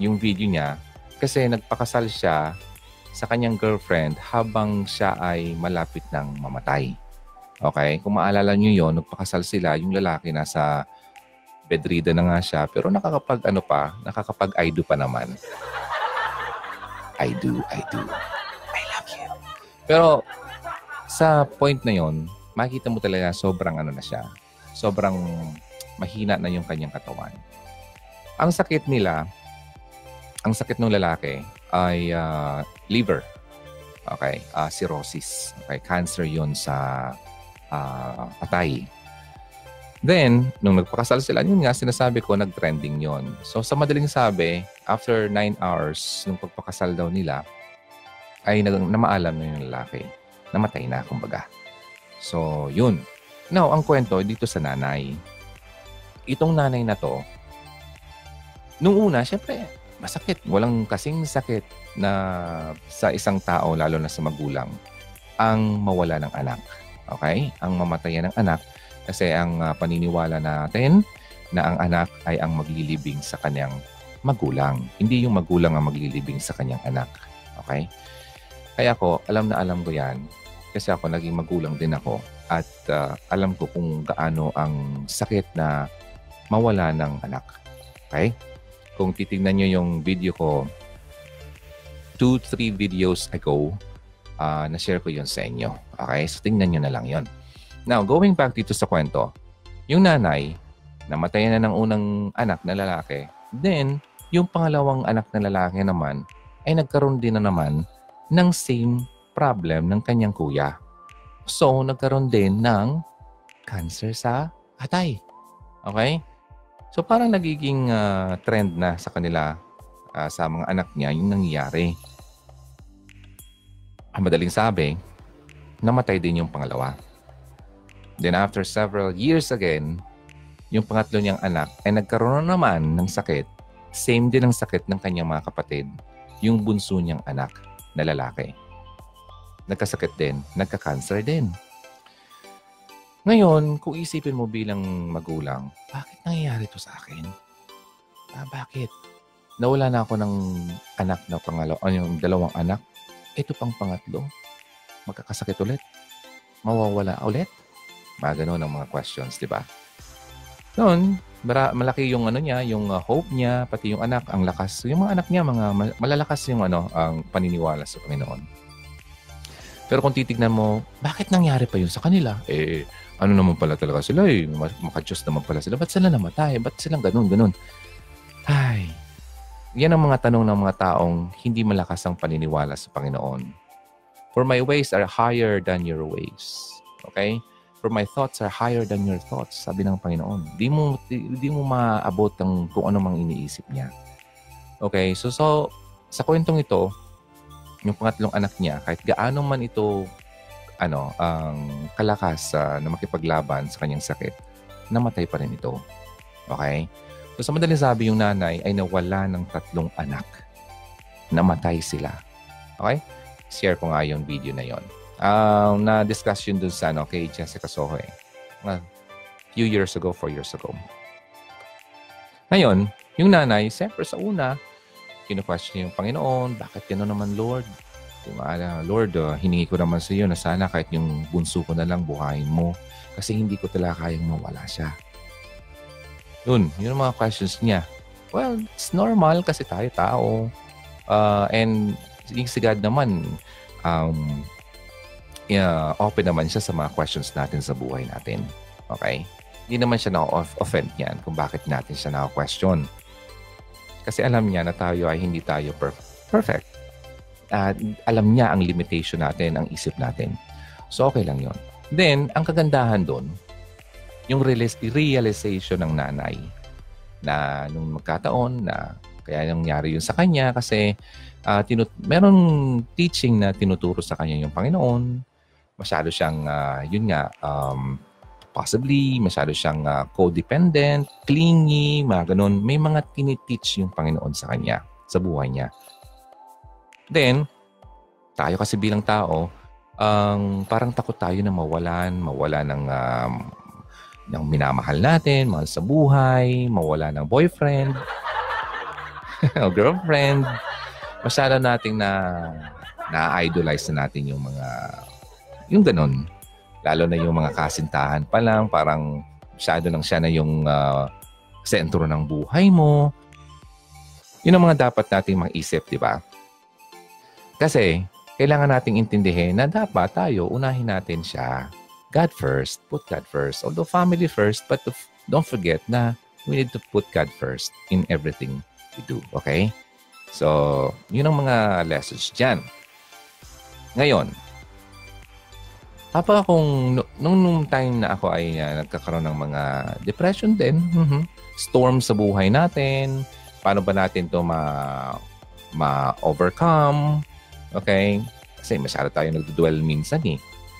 Yung video niya. Kasi nagpakasal siya sa kanyang girlfriend habang siya ay malapit ng mamatay. Okay? Kung maalala niyo yon, nagpakasal sila. Yung lalaki nasa bedridden na nga siya. Pero nakakapag-I do pa naman. I do. I love you. Pero sa point na yon, makikita mo talaga sobrang na siya. Sobrang mahina na yung kanyang katawan. Ang sakit ng lalaki ay liver. Okay? Cirrhosis. Okay? Cancer yon sa patay. Then, nung nagpakasal sila, yun nga, sinasabi ko, nag-trending yon. So, sa madaling sabi, after 9 hours, nung pagpakasal daw nila, ay namaalam na yung lalaki. Namatay na, kumbaga. So, yun. Now, ang kwento dito sa nanay. Itong nanay na to, nung una, syempre, masakit. Walang kasing sakit na sa isang tao, lalo na sa magulang, ang mawala ng anak. Okay? Ang mamatayan ng anak. Kasi ang paniniwala natin, na ang anak ay ang maglilibing sa kanyang magulang. Hindi yung magulang ang maglilibing sa kanyang anak. Okay? Kaya ako, alam na alam ko yan. Kasi ako, naging magulang din ako. At alam ko kung gaano ang sakit na mawala ng anak. Okay? Kung titignan nyo yung video ko, 2-3 videos ago, na-share ko yun sa inyo. Okay? So, tingnan nyo na lang yun. Now, going back dito sa kwento, yung nanay, namatay na ng unang anak na lalaki. Then, yung pangalawang anak na lalaki naman, ay nagkaroon din na naman ng same problem ng kanyang kuya. So, nagkaroon din ng cancer sa atay. Okay? So, parang nagiging trend na sa kanila, sa mga anak niya, yung nangyayari. Ang madaling sabi, namatay din yung pangalawa. Then after several years again, yung pangatlo niyang anak ay nagkaroon naman ng sakit. Same din ang sakit ng kanyang mga kapatid. Yung bunso niyang anak na lalaki. Nagkasakit din, nagka-cancer din. Ngayon, kung isipin mo bilang magulang, bakit nangyayari ito sa akin? Bakit? Nawala na ako ng anak na pangalawa, yung dalawang anak. Ito pang pangatlo. Magkakasakit ulit. Mawawala ulit. Mga ganun ang mga questions, di ba? Noon, malaki yung niya, yung hope niya, pati yung anak, ang lakas. Yung mga anak niya, malalakas yung ang paniniwala sa Panginoon. Pero kung titignan mo, bakit nangyari pa yun sa kanila? Ano naman pala talaga sila Maka-Diyos naman pala sila. Ba't sila namatay? Ba't silang ganun? Ay, yan ang mga tanong ng mga taong hindi malakas ang paniniwala sa Panginoon. For my ways are higher than your ways. Okay? For my thoughts are higher than your thoughts, sabi ng Panginoon. Di mo maabot ang kung ano mang iniisip niya. Okay, so sa kwentong ito, yung pangatlong anak niya, kahit gaano man ito ang kalakas na makipaglaban sa kanyang sakit, namatay pa rin ito. Okay? So sa madaling sabi, yung nanay ay nawala ng 3 anak. Namatay sila. Okay? Share ko nga yung video na yon. Na-discuss yun dun sa kay Jessica Soho few years ago, 4 years ago. Ngayon, yung nanay, siyempre sa una, kinu-question yung Panginoon, bakit gano'n naman, Lord? Lord, hiningi ko naman sa iyo na sana kahit yung bunso ko na lang buhayin mo kasi hindi ko talaga kayang mawala siya. Yun ang mga questions niya. Well, it's normal kasi tayo tao. And si God naman, open naman siya sa mga questions natin sa buhay natin. Okay? Hindi naman siya na-offend yan kung bakit natin siya na-question. Kasi alam niya na tayo ay hindi tayo perfect. At alam niya ang limitation natin, ang isip natin. So, okay lang yon. Then, ang kagandahan doon, yung realization ng nanay na nung magkataon na kaya nangyari yun sa kanya kasi merong teaching na tinuturo sa kanya yung Panginoon. Masyado siyang, possibly, masyado siyang codependent, clingy, mga ganun. May mga tiniteach yung Panginoon sa kanya, sa buhay niya. Then, tayo kasi bilang tao, parang takot tayo na mawala ng minamahal natin, mahal sa buhay, mawala ng boyfriend, o girlfriend. Masyado nating na-idolize na natin yung ganun. Lalo na yung mga kasintahan pa lang, parang masyado nang siya na yung sentro ng buhay mo. Yun ang mga dapat nating mag-isip, di ba? Kasi, kailangan nating intindihin na dapat tayo, unahin natin siya. God first, put God first. Although family first, but don't forget na we need to put God first in everything we do. Okay? So, yun ang mga lessons dyan. Ngayon, kapag nung time na ako ay nagkakaroon ng mga depression din, storm sa buhay natin, paano ba natin to ma-overcome? Okay? Kasi masyado tayo nagdudwell minsan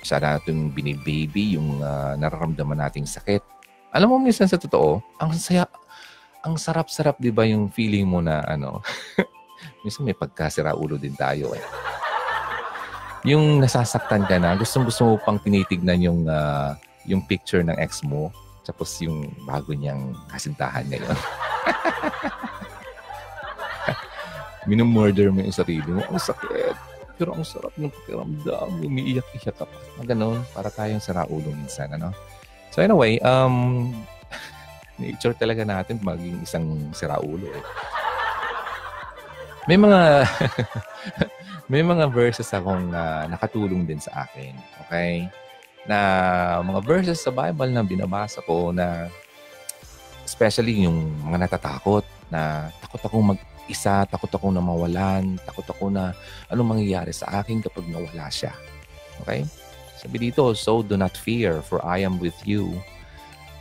Masyado natin binibaby yung nararamdaman nating sakit. Alam mo, minsan sa totoo, ang sarap-sarap, di ba, yung feeling mo na minsan may pagkasira ulo din tayo Yung nasasaktan ka na, gusto mo pang tinitignan yung picture ng ex mo Tapos yung bago niyang kasintahan ngayon. Minumurder mo yung sarili mo. Ang sakit. Pero ang sarap ng pakiramdam. Umiiyak-iyak ka pa. Ganun. Para tayong saraulo minsan. Ano? So anyway, nature talaga natin maging isang saraulo. May mga may mga verses akong nakatulong din sa akin. Okay? Na mga verses sa Bible na binabasa ko na especially yung mga natatakot na takot akong mag-isa, takot akong na mawalan, takot ako na anong mangyayari sa akin kapag nawala siya. Okay? Sabi dito, so do not fear, for I am with you.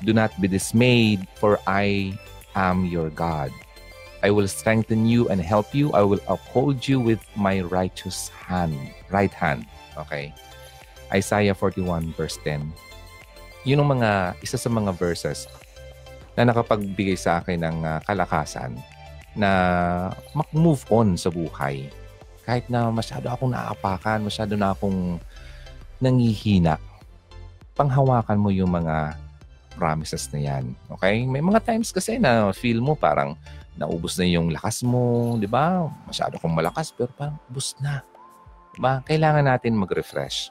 Do not be dismayed, for I am your God. I will strengthen you and help you. I will uphold you with my right hand. Okay? Isaiah 41 verse 10. Yun ang isa sa mga verses na nakapagbigay sa akin ng kalakasan na mag-move on sa buhay. Kahit na masyado akong naapakan, masyado na akong nangihina, panghawakan mo yung mga promises na yan. Okay? May mga times kasi na feel mo parang naubos na yung lakas mo, di ba? Masyado kong malakas pero parang ubos na. Diba? Kailangan natin mag-refresh.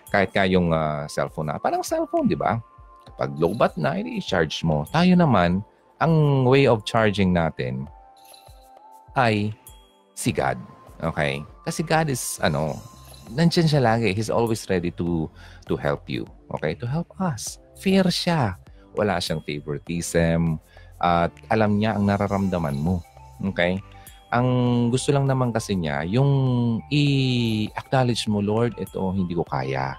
Kahit ka yung cellphone na, parang cellphone, di ba? Kapag low-bat na, i-charge mo. Tayo naman, ang way of charging natin ay si God. Okay? Kasi God is, nandyan siya lagi. He's always ready to help you. Okay? To help us. Fair siya. Wala siyang favoritism. At alam niya ang nararamdaman mo. Okay? Ang gusto lang naman kasi niya, yung i-acknowledge mo, Lord, ito hindi ko kaya.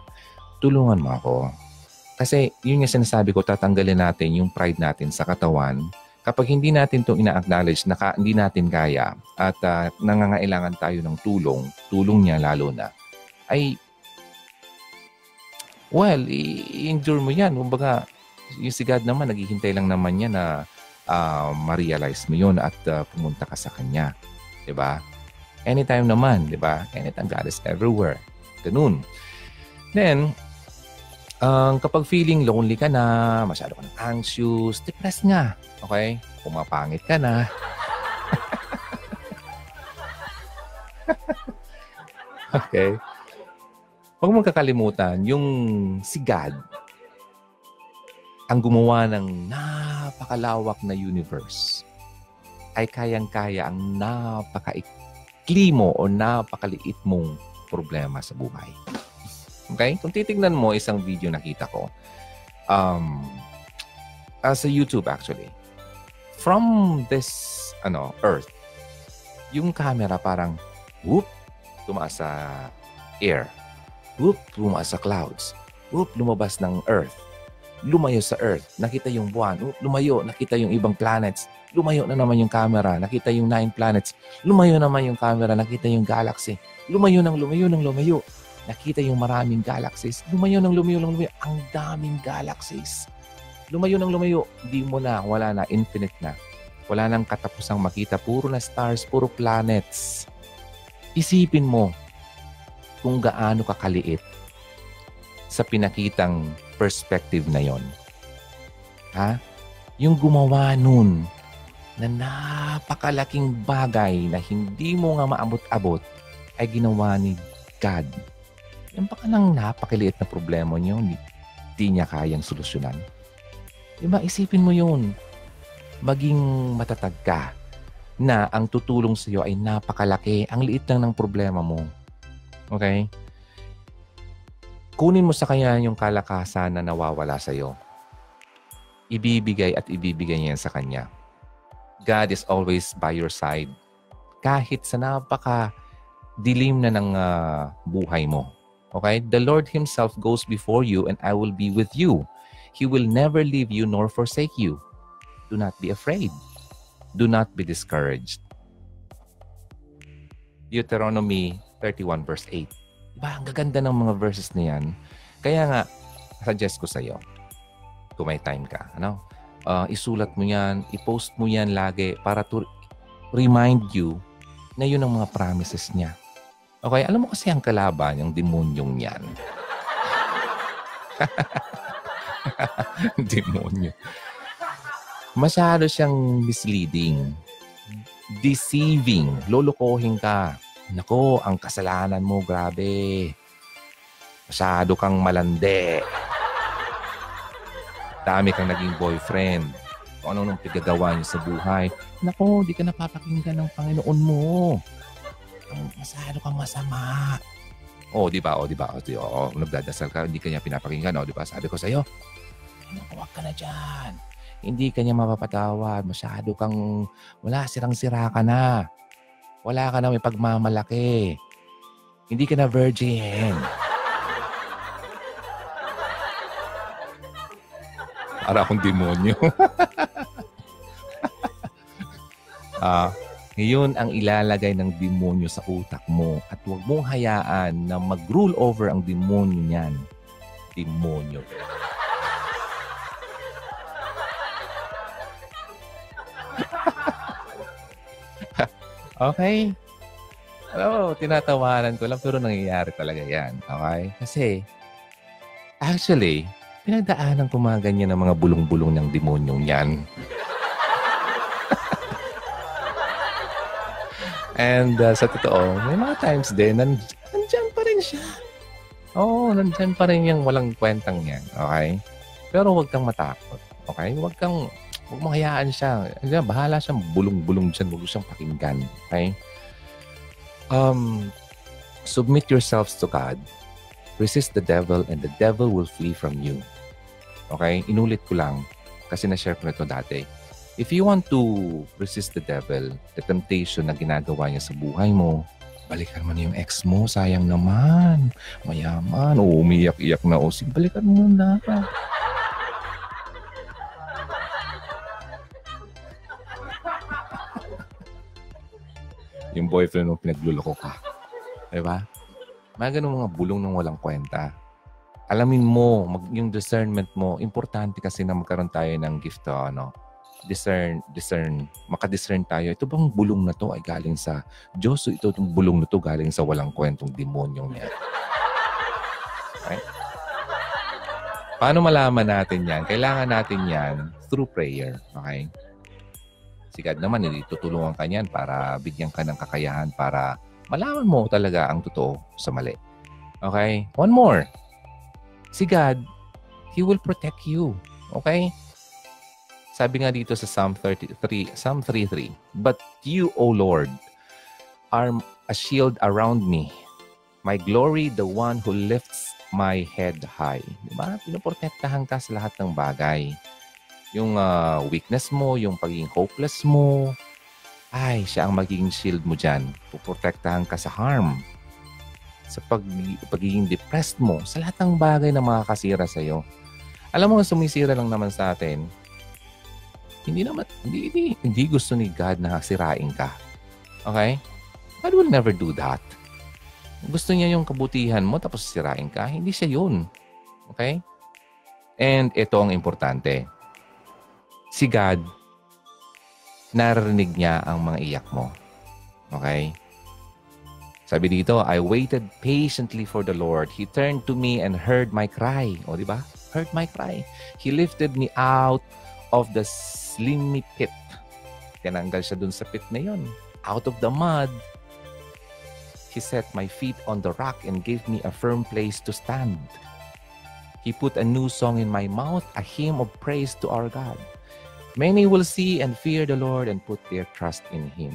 Tulungan mo ako. Kasi yun yung sinasabi ko, tatanggalin natin yung pride natin sa katawan. Kapag hindi natin itong ina-acknowledge na hindi natin kaya at nangangailangan tayo ng tulong niya lalo na, ay, well, i-endure mo yan. Kumbaga, yung si God naman, naghihintay lang naman niya na ma-realize mo yun at pumunta ka sa Kanya. Diba? Anytime naman, diba? Anytime, God is everywhere. Ganun. Then, kapag feeling lonely ka na, masyado ka ng anxious, depressed nga. Okay? Pumapangit ka na. Okay? Huwag mong kakalimutan, yung si God, ang gumawa ng napakalawak na universe ay kayang-kaya ang napakaikli mo o napakaliit mong problema sa buhay. Okay? Kung titignan mo isang video nakita ko, sa YouTube actually, from this Earth, yung camera parang whoop, tumaas sa air. Whoop, tumaas sa clouds. Whoop, lumabas ng Earth. Lumayo sa Earth, nakita yung buwan. Lumayo, nakita yung ibang planets. Lumayo na naman yung camera, nakita yung 9 planets. Lumayo naman yung camera, nakita yung galaxy. Lumayo ng lumayo. Nakita yung maraming galaxies. Lumayo ng lumayo. Ang daming galaxies. Lumayo ng lumayo. Di mo na, wala na, infinite na. Wala nang katapusang makita. Puro na stars, puro planets. Isipin mo kung gaano kakaliit sa pinakitang perspective na yon. Ha? Yung gumawa nun na napakalaking bagay na hindi mo nga maabot-abot ay ginawa ni God. Yan baka nang napakaliit na problema niyo, hindi niya kayang solusyonan. Diba? Isipin mo yun. Maging matatag ka na ang tutulong sa iyo ay napakalaki. Ang liit lang ng problema mo. Okay? Kunin mo sa kanya yung kalakasan na nawawala sa iyo. Ibibigay at ibibigay niya sa kanya. God is always by your side. Kahit sa napaka-dilim na ng buhay mo. Okay? The Lord Himself goes before you and I will be with you. He will never leave you nor forsake you. Do not be afraid. Do not be discouraged. Deuteronomy 31 verse 8. Diba? Ang gaganda ng mga verses na yan. Kaya nga, suggest ko sa iyo, kung may time ka, isulat mo yan, i-post mo yan lagi para to remind you na yun ang mga promises niya. Okay? Alam mo kasi ang kalaban, yung demonyong yan. Demonyo. Masyado siyang misleading. Deceiving. Lolokohin ka. Nako, ang kasalanan mo, grabe. Masyado kang malande. Dami kang naging boyfriend. Kung ano nung pigagawa niyo sa buhay. Nako, di ka napapakinggan ng Panginoon mo. Masyado kang masama. Di ba? Nagdadasal ka, hindi kanya pinapakinggan. Di ba? Sabi ko sa'yo, huwag ka na dyan. Hindi kanya mapapatawad. Masyado kang, sirang-sira ka na. Wala ka na may pagmamalaki. Hindi ka na virgin. Para akong demonyo. Ngayon ang ilalagay ng demonyo sa utak mo at huwag mong hayaan na mag-rule over ang demonyo niyan. Demonyo. Okay? Tinatawanan ko lang pero nangyayari talaga yan. Okay? Kasi, actually, pinagdaanan ko mga ganyan ng mga bulong-bulong ng demonyong yan. And sa totoo, may mga times din, nandyan pa rin siya. Nandyan pa rin yung walang kwentang yan. Okay? Pero huwag kang matakot. Okay? Huwag mong hayaan siya. Bahala siyang bulong-bulong dyan. Huwag siyang pakinggan. Okay? Submit yourselves to God. Resist the devil and the devil will flee from you. Okay? Inulit ko lang kasi na-share ko na ito dati. If you want to resist the devil, the temptation na ginagawa niya sa buhay mo, balikan mo na yung ex mo. Sayang naman. Mayaman. Umiyak-iyak na. Sige, balikan mo na. Yung boyfriend mo pinagluloko ka. Diba? Mga ganun mga bulong ng walang kwenta. Alamin mo, yung discernment mo, importante kasi na magkaroon tayo ng gift to, discern, makadiscern tayo. Ito bang bulong na to ay galing sa Diyos o itong bulong na to galing sa walang kwentong demonyong niya? Okay? Paano malaman natin yan? Kailangan natin yan through prayer. Okay? Si God naman, tutulungan ka niyan para bigyan ka ng kakayahan para malaman mo talaga ang totoo sa mali. Okay? One more. Si God, He will protect you. Okay? Sabi nga dito sa Psalm 3:3, But you, O Lord, are a shield around me. My glory, the one who lifts my head high. Diba? Pinoprotektahan ka sa lahat ng bagay. Yung weakness mo, yung pagiging hopeless mo, ay, siya ang magiging shield mo dyan. Puprotektahan ka sa harm. Sa pagiging depressed mo, sa lahat ng bagay na makakasira sa'yo. Alam mo, sumisira lang naman sa atin, hindi gusto ni God na sirain ka. Okay? God will never do that. Gusto niya yung kabutihan mo tapos sirain ka. Hindi siya yun. Okay? And ito ang importante. Si God, naririnig niya ang mga iyak mo. Okay? Sabi dito, I waited patiently for the Lord. He turned to me and heard my cry. O, di ba? Heard my cry. He lifted me out of the slimy pit. Tinanggal siya dun sa pit na yun. Out of the mud, He set my feet on the rock and gave me a firm place to stand. He put a new song in my mouth, a hymn of praise to our God. Many will see and fear the Lord and put their trust in Him.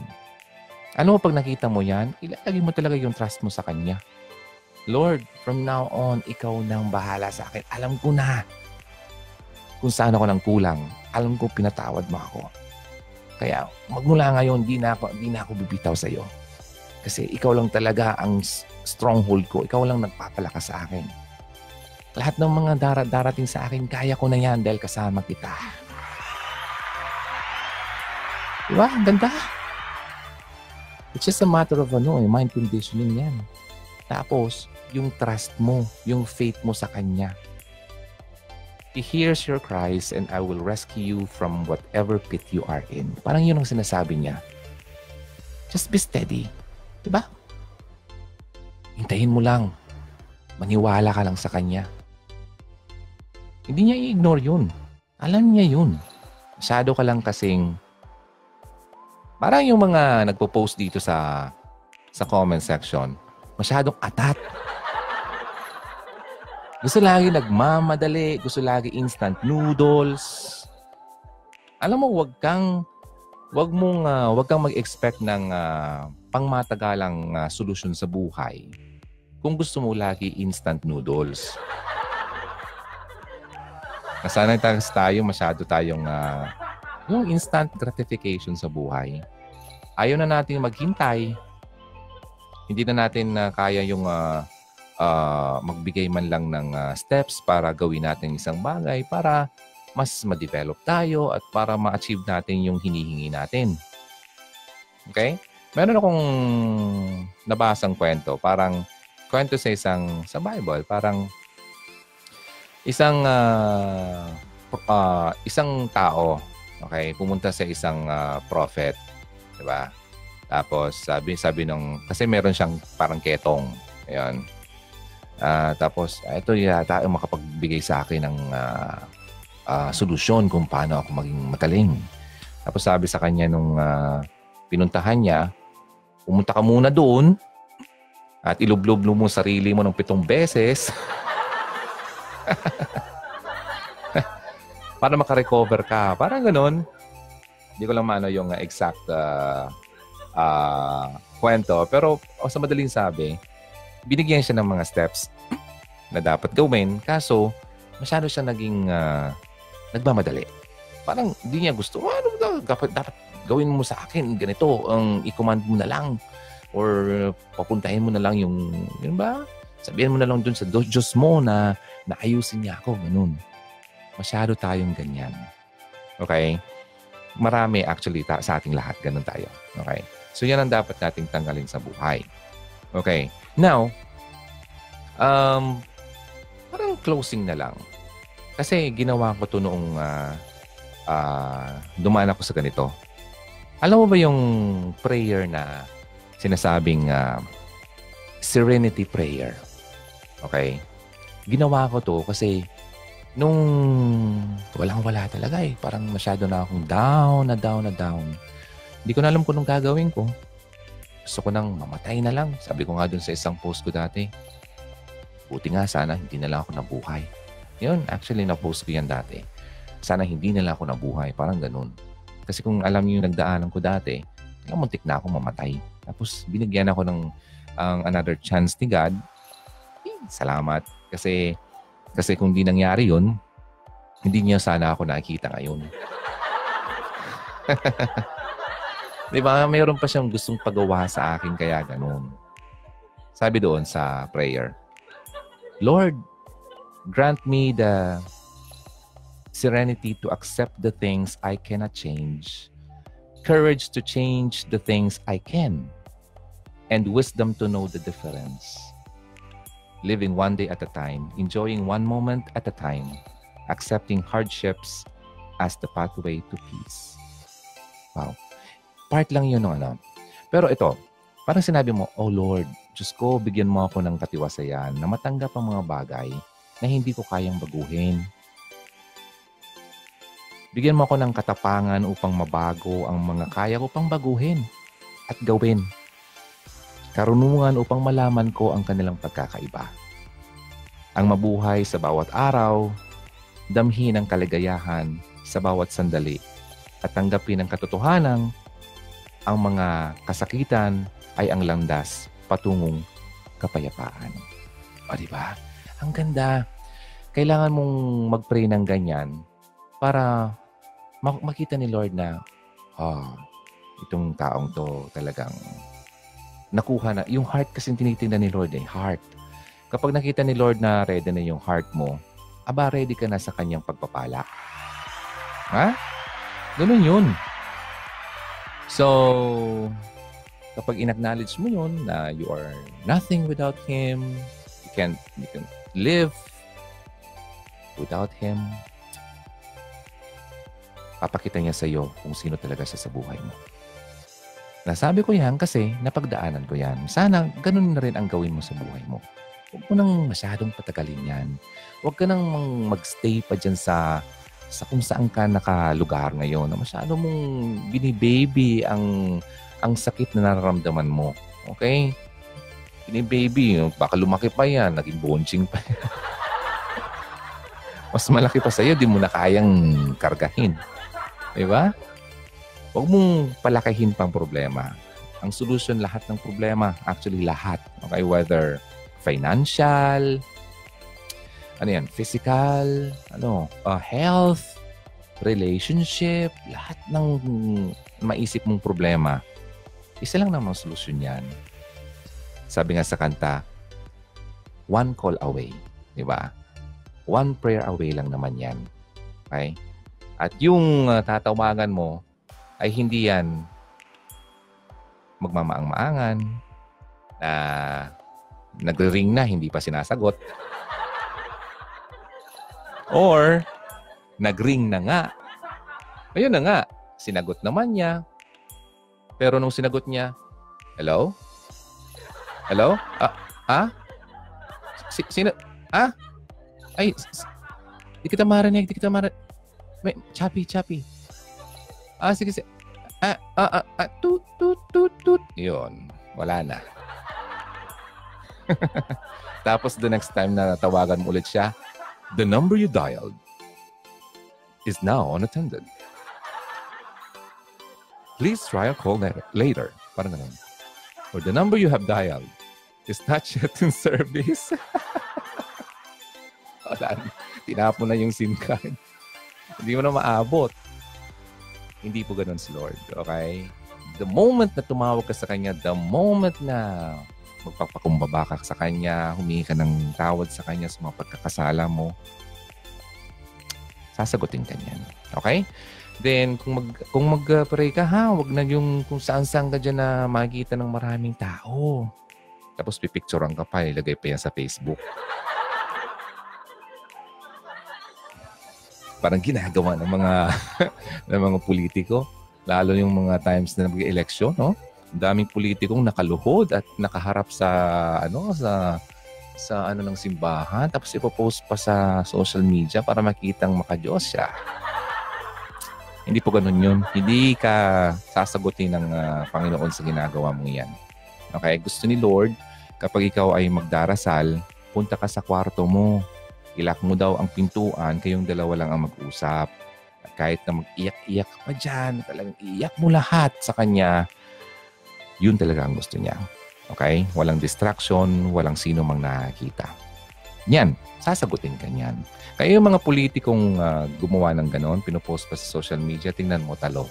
Ano pag nakita mo yan, ilalagay mo talaga yung trust mo sa Kanya. Lord, from now on, Ikaw nang bahala sa akin. Alam ko na kung saan ako nang kulang. Alam ko pinatawad mo ako. Kaya magmula ngayon, di na ako bibitaw sa iyo. Kasi Ikaw lang talaga ang stronghold ko. Ikaw lang nagpapalakas sa akin. Lahat ng mga darating sa akin, kaya ko na yan dahil kasama kita. Diba? Ang ganda. It's just a matter of mind conditioning yan. Tapos, yung trust mo, yung faith mo sa Kanya. He hears your cries and I will rescue you from whatever pit you are in. Parang yun ang sinasabi niya. Just be steady. Diba? Hintayin mo lang. Maniwala ka lang sa Kanya. Hindi niya i-ignore yun. Alam niya yun. Masyado ka lang kasing parang yung mga nagpo-post dito sa comment section, masyadong atat. Gusto lagi nagmamadali, gusto lagi instant noodles. Alam mo, wag kang mag-expect ng pangmatagalang solusyon sa buhay kung gusto mo lagi instant noodles. Nasanay tayo, masyado tayong yung instant gratification sa buhay. Ayaw na natin maghintay. Hindi na natin kaya yung magbigay man lang ng steps para gawin natin isang bagay para mas ma-develop tayo at para ma-achieve natin yung hinihingi natin. Okay? Meron akong nabasang kwento. Parang kwento sa Bible. Parang isang tao, okay, pumunta sa isang prophet, 'di ba? Tapos sabi nung kasi meron siyang parang ketong. Ayun. Tapos ito yata ang makapagbigay sa akin ng solusyon kung paano ako maging magaling. Tapos sabi sa kanya nung pinuntahan niya, pumunta ka muna doon at ilublob mo sarili mo ng 7 beses. Para makarecover ka. Parang ganun. Hindi ko lang maano yung exact kwento. Pero sa madaling sabi, binigyan siya ng mga steps na dapat gawin. Kaso, masyado siya naging nagmamadali. Parang hindi niya gusto. Ano dapat gawin mo sa akin? Ganito. I-command mo na lang. Or papuntahin mo na lang yung, yun ba? Sabihin mo na lang dun sa Diyos mo na ayusin niya ako. Ganun. Masyado tayong ganyan. Okay? Marami actually sa ating lahat. Ganun tayo. Okay? So yan ang dapat nating tanggalin sa buhay. Okay? Now, parang closing na lang. Kasi ginawa ko to noong dumaan ako sa ganito. Alam mo ba yung prayer na sinasabing serenity prayer? Okay? Ginawa ko to kasi nung walang-wala talaga eh. Parang masyado na akong down. Hindi ko na alam kung anong gagawin ko. Gusto ko nang mamatay na lang. Sabi ko nga dun sa isang post ko dati, buti nga sana hindi na lang ako nabuhay. Yun, actually na-post ko yan dati. Sana hindi na lang ako nabuhay. Parang ganun. Kasi kung alam niyo yung nagdaanan ko dati, muntik na ako mamatay. Tapos binigyan ako ng another chance ni God. Salamat. Kasi kung di nangyari yun, hindi niya sana ako nakikita ngayon. Diba? Mayroon pa siyang gustong pagawa sa akin kaya ganun. Sabi doon sa prayer, Lord, grant me the serenity to accept the things I cannot change, courage to change the things I can, and wisdom to know the difference. Living one day at a time, enjoying one moment at a time, accepting hardships as the pathway to peace. Wow. Part lang yun ng ano. Pero ito, parang sinabi mo, oh Lord, Diyos ko, bigyan mo ako ng katiwasayan na matanggap ang mga bagay na hindi ko kayang baguhin. Bigyan mo ako ng katapangan upang mabago ang mga kaya ko pang baguhin at gawin. Karunungan upang malaman ko ang kanilang pagkakaiba. Ang mabuhay sa bawat araw, damhin ang kaligayahan sa bawat sandali, at tanggapin ang katotohanan, ang mga kasakitan ay ang landas patungong kapayapaan. O diba? Ang ganda. Kailangan mong mag-pray ng ganyan para makita ni Lord na itong taong to talagang nakuha na. Yung heart kasi tinitingnan ni Lord heart. Kapag nakita ni Lord na ready na yung heart mo, ready ka na sa kanyang pagpapala. Ha? Ganun yun. So, kapag in-acknowledge mo yun na you are nothing without Him, you can live without Him, papakita niya sa iyo kung sino talaga siya sa buhay mo. Nasabi ko yan kasi napagdaanan ko yan. Sana ganun na rin ang gawin mo sa buhay mo. huwag mo nang masyadong patagalin yan. Huwag ka nang magstay pa dyan sa kung saan ka nakalugar ngayon na masyado mong binibaby ang sakit na nararamdaman mo. Okay? Binibaby, baka lumaki pa yan, naging bonching pa yan. Mas malaki pa sa'yo, di mo na kayang kargahin. Diba? Huwag mong palakihin pang problema. Ang solusyon lahat ng problema, actually lahat. Okay? Whether financial, physical, health, relationship, lahat ng maisip mong problema, isa lang namang solusyon yan. Sabi nga sa kanta, one call away. Diba? One prayer away lang naman yan. Okay? At yung tatawagan mo ay hindi yan magmamaang-maangan na nagre-ring na, hindi pa sinasagot. Or, nag-ring na nga. Ayun na nga, sinagot naman niya. Pero nung sinagot niya, hello? Hello? Sino? Ay, di kita marinig. May, choppy. Sige. Tut. Yun, wala na. Tapos the next time na tawagan mo ulit siya, the number you dialed is now unattended. Please try a call later. Parang ganun. Or the number you have dialed is not yet in service. Wala. Tinapon na yung SIM card. Hindi mo na maabot. Hindi po ganun si Lord. Okay? The moment na tumawag ka sa Kanya, the moment na magpapakumbaba ka sa Kanya, humingi ka ng tawad sa Kanya sa mga pagkakasala mo, sasagutin ka niyan. Okay? Then, kung mag-pray ka, wag na yung kung saan-saan ka dyan na makikita ng maraming tao. Tapos pipicturean ka pa, ilagay pa yan sa Facebook. Parang ginagawa ng mga ng mga politiko, lalo yung mga times na nag-eleksyon, no? Daming politikong nakaluhod at nakaharap sa ng simbahan, tapos ipopost pa sa social media para makitang makadiyos siya. Hindi po ganun yun. Hindi ka sasagutin ng Panginoon sa ginagawa mo yan. Okay? Gusto ni Lord, kapag ikaw ay magdarasal, punta ka sa kwarto mo. Ilak mo daw ang pintuan, kayong dalawa lang ang mag-usap. At kahit na mag-iyak-iyak pa dyan, talagang iyak mo lahat sa Kanya, yun talaga ang gusto niya. Okay? Walang distraction, walang sino mang nakakita. Yan, sasagutin ka niyan. Kaya yung mga politikong gumawa ng ganon, pinopost pa sa social media, tingnan mo, talo.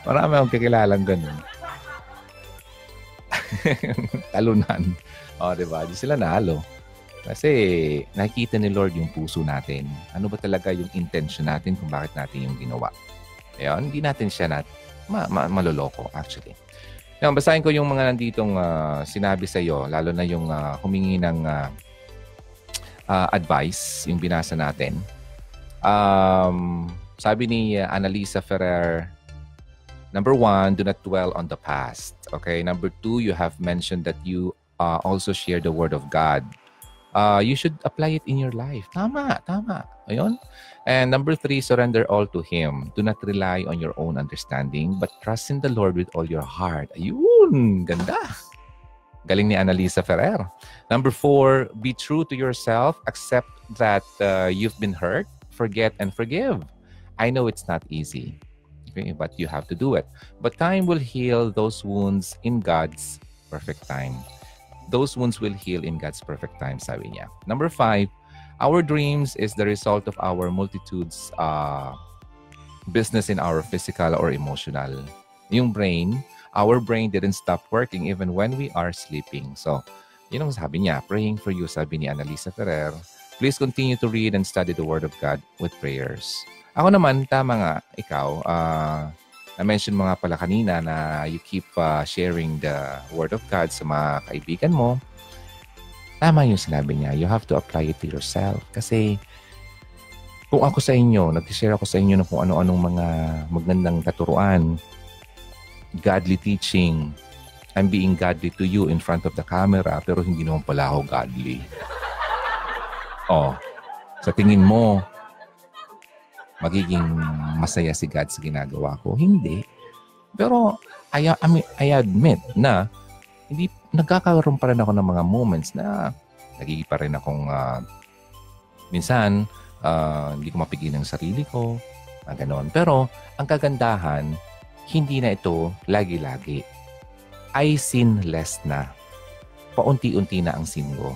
Marami akong kakilalang ganon. Talunan. O, diba? Di sila nalo. Kasi nakikita ni Lord yung puso natin. Ano ba talaga yung intention natin kung bakit natin yung ginawa. Ayun, hindi natin siya maloloko actually. Ngayon, basahin ko yung mga nanditong sinabi sa iyo, lalo na yung humingi ng advice, yung binasa natin. Sabi ni Annalisa Ferrer, number 1, do not dwell on the past. Okay? Number 2, you have mentioned that you also share the Word of God. You should apply it in your life. Tama. Ayun. And number 3, surrender all to Him. Do not rely on your own understanding, but trust in the Lord with all your heart. Ayun. Ganda. Galing ni Annalisa Ferrer. Number 4, be true to yourself. Accept that you've been hurt. Forget and forgive. I know it's not easy, okay, but you have to do it. But time will heal those wounds in God's perfect time. Those wounds will heal in God's perfect time, sabi niya. Number 5, our dreams is the result of our multitudes business in our physical or emotional. Yung brain, our brain didn't stop working even when we are sleeping. So, yun ang sabi niya, praying for you, sabi ni Annalisa Ferrer. Please continue to read and study the Word of God with prayers. Ako naman, tama nga, ikaw, na-mention mo nga pala kanina na you keep sharing the Word of God sa mga kaibigan mo. Tama yung sinabi niya. You have to apply it to yourself. Kasi kung ako sa inyo, nag-share ako sa inyo ng kung ano-anong mga magandang katuruan, godly teaching, I'm being godly to you in front of the camera, pero hindi naman pala ako godly. Oh, sa tingin mo, magiging masaya si God sa ginagawa ko? Hindi. Pero I admit na hindi nagkakaroon pa rin ako ng mga moments na nagiging pa rin akong minsan hindi ko mapigilan ang sarili ko, gano'n. Pero ang kagandahan, hindi na ito lagi-lagi. I sin less na. Paunti-unti na ang sin ko.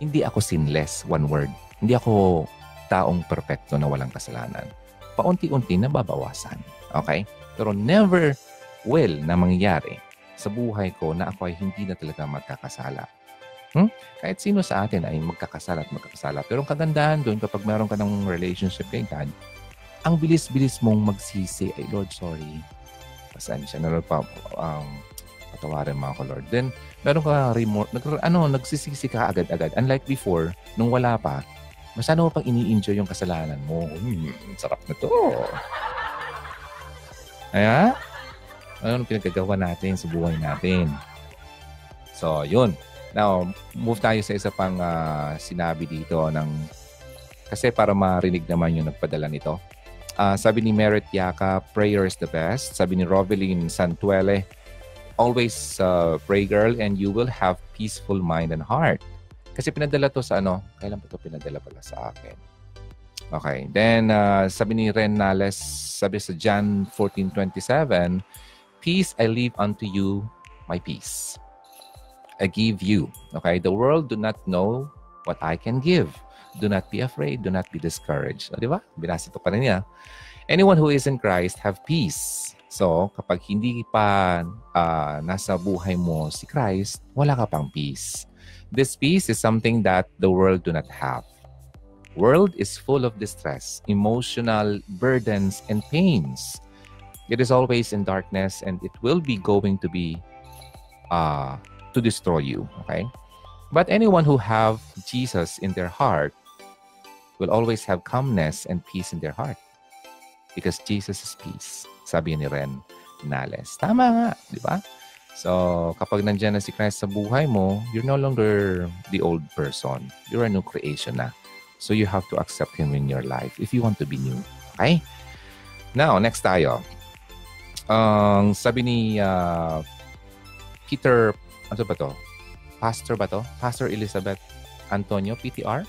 Hindi ako sinless, one word. Hindi ako taong perpekto na walang kasalanan. Paunti-unti na babawasan. Okay? Pero never will na mangyayari sa buhay ko na ako ay hindi na talaga magkakasala. Kahit sino sa atin ay magkakasala at magkakasala. Pero ang kagandahan doon kapag meron ka ng relationship kay God, ang bilis-bilis mong magsisi, ay Lord, sorry. Pasensya na pa, patawarin mo ako, Lord. Then, meron ka nagsisisi ka agad-agad. Unlike before, nung wala pa, masyado mo pang ini-enjoy yung kasalanan mo. Sarap na to. Kaya, ano pinagagawa natin sa buhay natin? So, yun. Now, move tayo sa isa pang sinabi dito kasi para marinig naman yung nagpadala nito. Sabi ni Merit Yaka, prayer is the best. Sabi ni Roveline Santuele, always pray girl and you will have peaceful mind and heart. Kasi pinadala to sa kailan pa to pinadala pala sa akin? Okay. Then, sabi ni Ren Nales, sabi sa John 14:27, peace I leave unto you, my peace I give you. Okay? The world do not know what I can give. Do not be afraid. Do not be discouraged. O, di ba? Binasa ito pa rin niya. Anyone who is in Christ have peace. So, kapag hindi pa nasa buhay mo si Christ, wala ka pang peace. This peace is something that the world do not have. World is full of distress, emotional burdens, and pains. It is always in darkness and it will be going to be to destroy you. Okay? But anyone who have Jesus in their heart will always have calmness and peace in their heart. Because Jesus is peace. Sabi ni Ren Nales. Tama nga, di ba? So, kapag nandiyan na si Christ sa buhay mo, you're no longer the old person. You're a new creation na. So, you have to accept Him in your life if you want to be new. Okay? Now, next tayo. Sabi ni Peter, ano ba to? Pastor ba to? Pastor Elizabeth Antonio, PTR?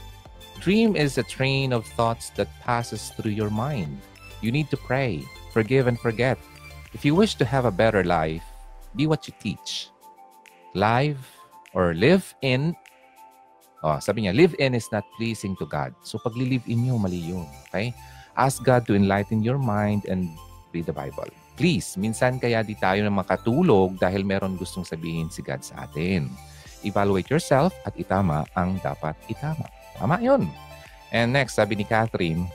Dream is a train of thoughts that passes through your mind. You need to pray, forgive and forget. If you wish to have a better life, be what you teach. Live in, sabi niya, live in is not pleasing to God. So pag live in nyo, mali yun. Okay? Ask God to enlighten your mind and read the Bible. Please, minsan kaya di tayo na makatulog dahil meron gustong sabihin si God sa atin. Evaluate yourself at itama ang dapat itama. Tama yun. And next, sabi ni Catherine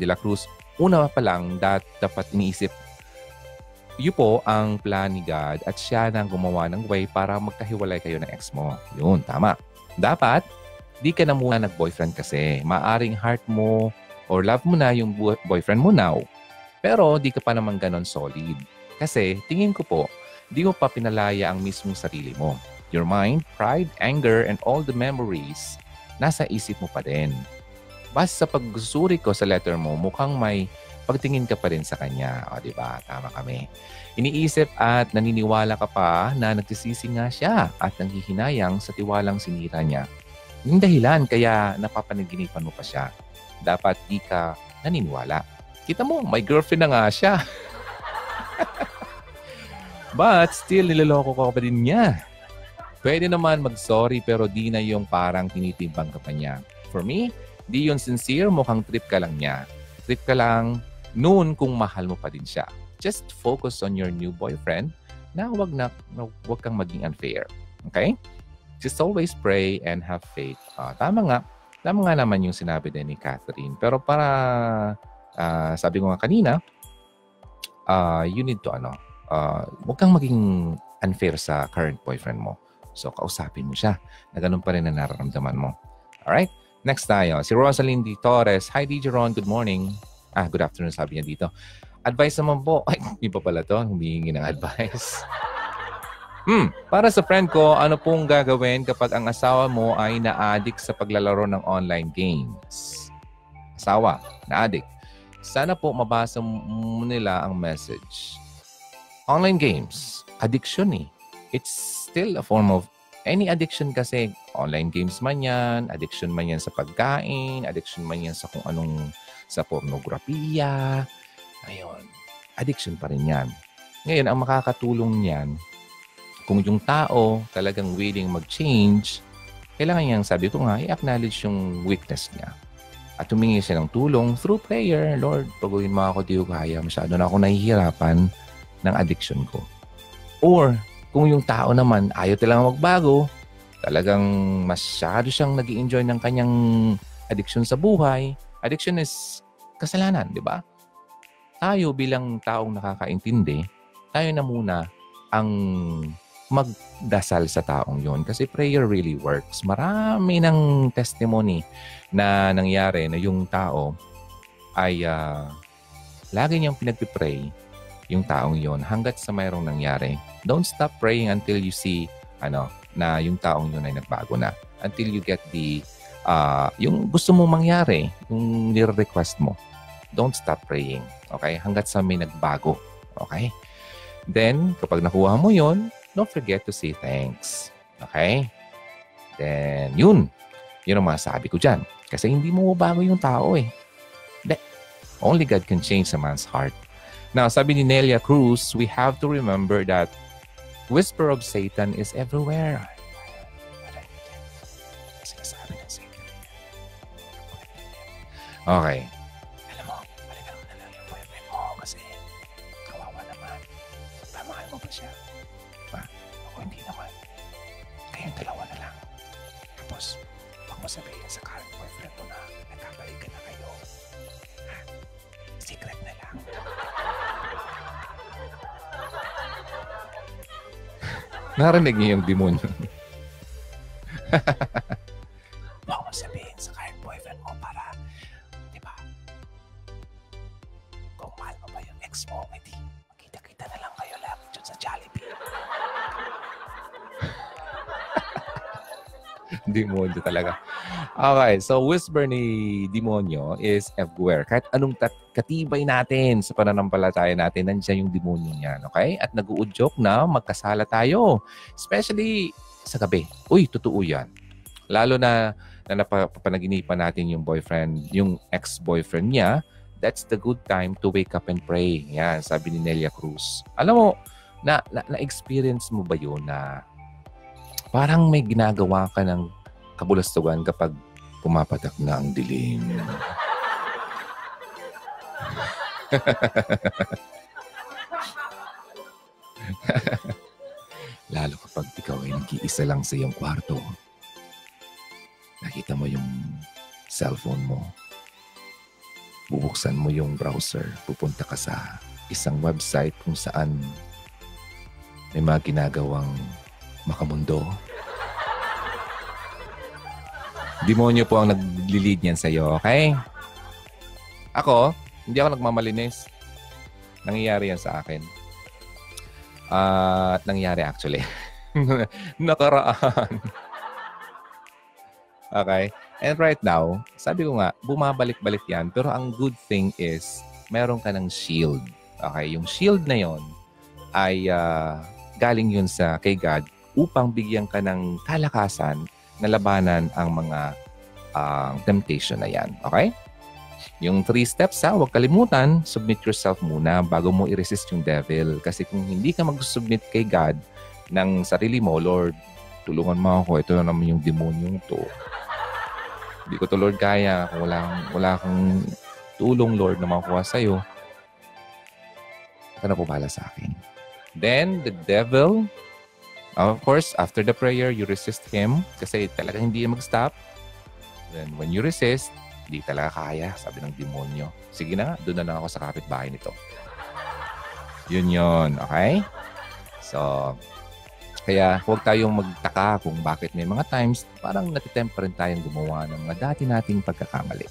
de la Cruz, una pa lang dapat iniisip, yun po ang plan ni God at siya nang gumawa ng way para magkahiwalay kayo ng ex mo. Yun, tama. Dapat, di ka na muna nag-boyfriend kasi. Maaring heart mo or love mo na yung boyfriend mo now. Pero di ka pa naman ganon solid. Kasi tingin ko po, di mo pa pinalaya ang mismong sarili mo. Your mind, pride, anger, and all the memories, nasa isip mo pa din. Basta sa pagsusuri ko sa letter mo, mukhang may pagtingin ka pa rin sa kanya. O, di ba? Tama kami. Iniisip at naniniwala ka pa na nagsisisi nga siya at nanghihinayang sa tiwalang sinira niya. Yung dahilan kaya napapanaginipan mo pa siya. Dapat di ka naniniwala. Kita mo, may girlfriend na nga siya. But still, niloloko ko pa din niya. Pwede naman mag-sorry pero di na yung parang tinitimbang ka pa niya. For me, di yun sincere, mukhang trip ka lang niya. Trip ka lang noon kung mahal mo pa din siya. Just focus on your new boyfriend na wag kang maging unfair. Okay? Just always pray and have faith. Tama nga naman yung sinabi din ni Catherine. Pero para sabi ko nga kanina, you need to wag kang maging unfair sa current boyfriend mo. So, kausapin mo siya na ganun pa rin na nararamdaman mo. Alright? Next tayo. Si Rosalind D. Torres. Hi, DJ Ron. Good morning. Good afternoon sabi niya dito. Advice naman po. Ay, hindi pa pala to. Humihingi ng advice. Para sa friend ko, ano pong gagawin kapag ang asawa mo ay na-addict sa paglalaro ng online games? Asawa, na-addict. Sana po mabasa mo nila ang message. Online games, addiction eh. It's still a form of any addiction kasi. Online games man yan, addiction man yan sa pagkain, addiction man yan sa kung anong, sa pornografiya. Ayun, addiction pa rin yan. Ngayon, ang makakatulong niyan, kung yung tao talagang willing mag-change, kailangan niyang, sabi ko nga, i-acknowledge yung weakness niya. At humingi siya ng tulong through prayer. Lord, paguhin mo ako, di ko kaya. Masyado na ako nahihirapan ng addiction ko. Or, kung yung tao naman ayaw talagang magbago, talagang masyado siyang nag-i-enjoy ng kanyang addiction sa buhay. Addiction is kasalanan, di ba? Tayo bilang taong nakakaintindi, tayo na muna ang magdasal sa taong yon kasi prayer really works. Marami ng testimony na nangyari na yung tao ay lagi niyang pinagpipray yung taong yon hanggat sa mayroong nangyari. Don't stop praying until you see na yung taong yun ay nagbago na. Until you get the yung gusto mo mangyari, yung nire-request mo. Don't stop praying. Okay? Hanggat sa may nagbago. Okay? Then, kapag nakuha mo yon, don't forget to say thanks. Okay? Then, yun. Yun ang masasabi ko dyan. Kasi hindi mo bago yung tao eh. Only God can change a man's heart. Now, sabi ni Nelia Cruz, we have to remember that whisper of Satan is everywhere. Sinasabi ng Satan. Okay. Alam mo, balikan mo na lang yung boyfriend mo kasi kawawa naman. Pamahal mo ba siya? Ako hindi naman. Kayong dalawa na lang. Tapos, huwag mo sabihin sa current boyfriend mo na nagkabalikan na kayo. Ha? Secret na lang. Narinig niyo yung demonyo. Huwag mo sabihin sa current boyfriend mo para, di ba? Kung mahal mo ba yung ex mo, edi magkita-kita na lang kayo lang dyan sa Jollibee. Demonyo talaga. Okay, so whisper ni demonyo is everywhere. Kahit anong katibay natin sa pananampalataya natin, nandiyan yung demonyo niyan. Okay? At nag-uudyok na magkasala tayo. Especially sa gabi. Uy, totoo yan. Lalo na napapanaginipan natin yung boyfriend, yung ex-boyfriend niya, that's the good time to wake up and pray. Yan, sabi ni Nelia Cruz. Alam mo, na-experience mo ba yun na parang may ginagawa ka ng kabulastugan kapag pumapatak na ang dilim? Lalo kapag ikaw ay nag-iisa lang sa iyong kwarto. Nakita mo yung cellphone mo. Bubuksan mo yung browser. Pupunta ka sa isang website kung saan may mga ginagawang makamundo. Demonyo po ang nag-lead niyan sa'yo, okay? Ako, hindi ako nagmamalinis. Nangyayari yan sa akin. At nangyari actually. Nakaraan. Okay? And right now, sabi ko nga, bumabalik-balik yan. Pero ang good thing is, meron ka ng shield. Okay? Yung shield na yon ay galing yun kay God upang bigyan ka ng kalakasan na labanan ang mga temptation na yan. Okay? Yung 3 steps huwag kalimutan, submit yourself muna bago mo i-resist yung devil. Kasi kung hindi ka mag-submit kay God ng sarili mo, Lord, tulungan mo ako. Ito na naman yung demonyong to. Hindi ko to, Lord, kaya. Kung wala kang tulong, Lord, na makuha sa'yo, ito na po bala sa akin. Then, the devil, of course, after the prayer, you resist him kasi talagang hindi mag-stop. Then, when you resist, hindi talaga kaya, sabi ng demonyo. Sige na, doon na lang ako sa kapitbahay nito. Yun. Okay? So, kaya huwag tayong magtaka kung bakit may mga times parang natitempt pa rin tayong gumawa ng mga dati nating pagkakamali.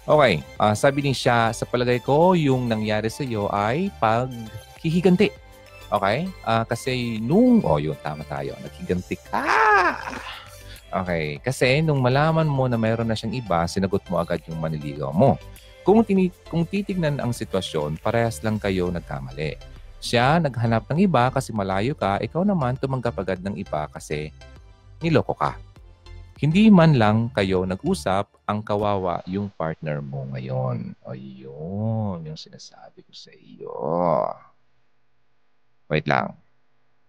Okay, sabi ni siya, sa palagay ko, yung nangyari sa iyo ay paghihiganti. Okay? Kasi yun, tama tayo. Naghiganti ka. Okay. Kasi nung malaman mo na mayroon na siyang iba, sinagot mo agad yung manliligaw mo. Kung titignan ang sitwasyon, parehas lang kayo nagkamali. Siya naghanap ng iba kasi malayo ka, ikaw naman tumanggap agad ng iba kasi niloko ka. Hindi man lang kayo nag-usap, ang kawawa yung partner mo ngayon. Ayun, yung sinasabi ko sa iyo. Wait lang.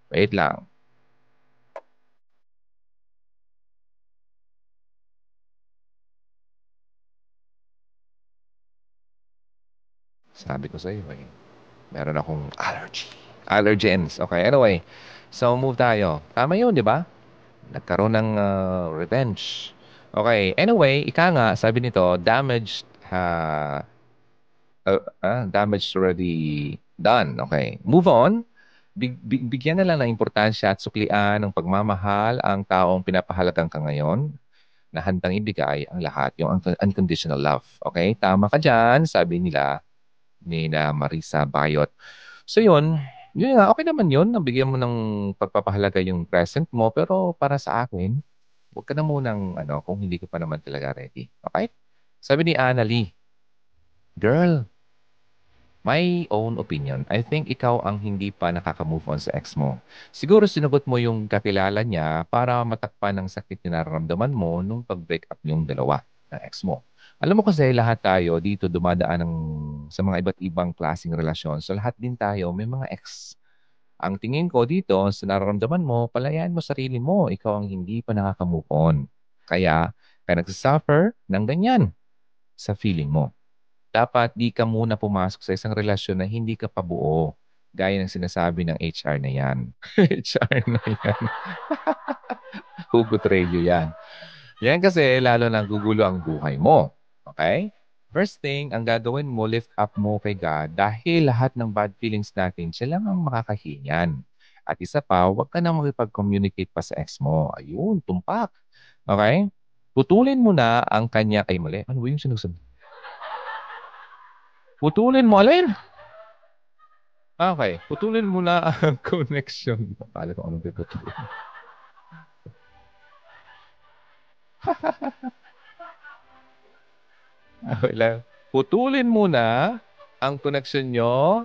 Wait lang. Sabi ko sa iyo eh. Meron akong allergy. Allergens. Okay, anyway. So, move tayo. Tama yun, di ba? Nagkaroon ng revenge. Okay, anyway, ika nga, sabi nito, damage already done. Okay, move on. Bigyan na lang ng importansya at suklian ng pagmamahal ang taong pinapahalagan ka ngayon na handang ibigay ang lahat, yung unconditional love. Okay, tama ka dyan, sabi ni na Marisa Bayot. So yun nga, okay naman yun. Nabigyan mo ng pagpapahalaga yung present mo. Pero para sa akin, huwag ka na munang, kung hindi ka pa naman talaga ready. Okay? Sabi ni Annalie, girl, my own opinion, I think ikaw ang hindi pa nakaka-move on sa ex mo. Siguro sinagot mo yung kakilala niya para matakpan ng sakit na nararamdaman mo nung pag-break up yung dalawa ng ex mo. Alam mo kasi lahat tayo dito dumadaan sa mga iba't ibang klaseng relasyon. So lahat din tayo may mga ex. Ang tingin ko dito sa nararamdaman mo, palayain mo sarili mo. Ikaw ang hindi pa nakaka-move on. Kaya nagsasuffer ng ganyan sa feeling mo. Dapat di ka muna pumasok sa isang relasyon na hindi ka pa buo. Gaya ng sinasabi ng HR na yan. HR na yan. Hugot radio yan. Yan kasi lalo na gugulo ang buhay mo. Okay? First thing, ang gagawin mo, lift up mo kay God dahil lahat ng bad feelings natin, siya lang ang makakahinyan. At isa pa, huwag ka na makipag-communicate pa sa ex mo. Ayun, tumpak. Okay? Putulin mo na ang kanya, ay mali, ano ba yung sinusabi? Putulin mo, alin? Okay, putulin mo na ang connection. Akala ko anong piputulin. Okay lang. Putulin muna ang connection nyo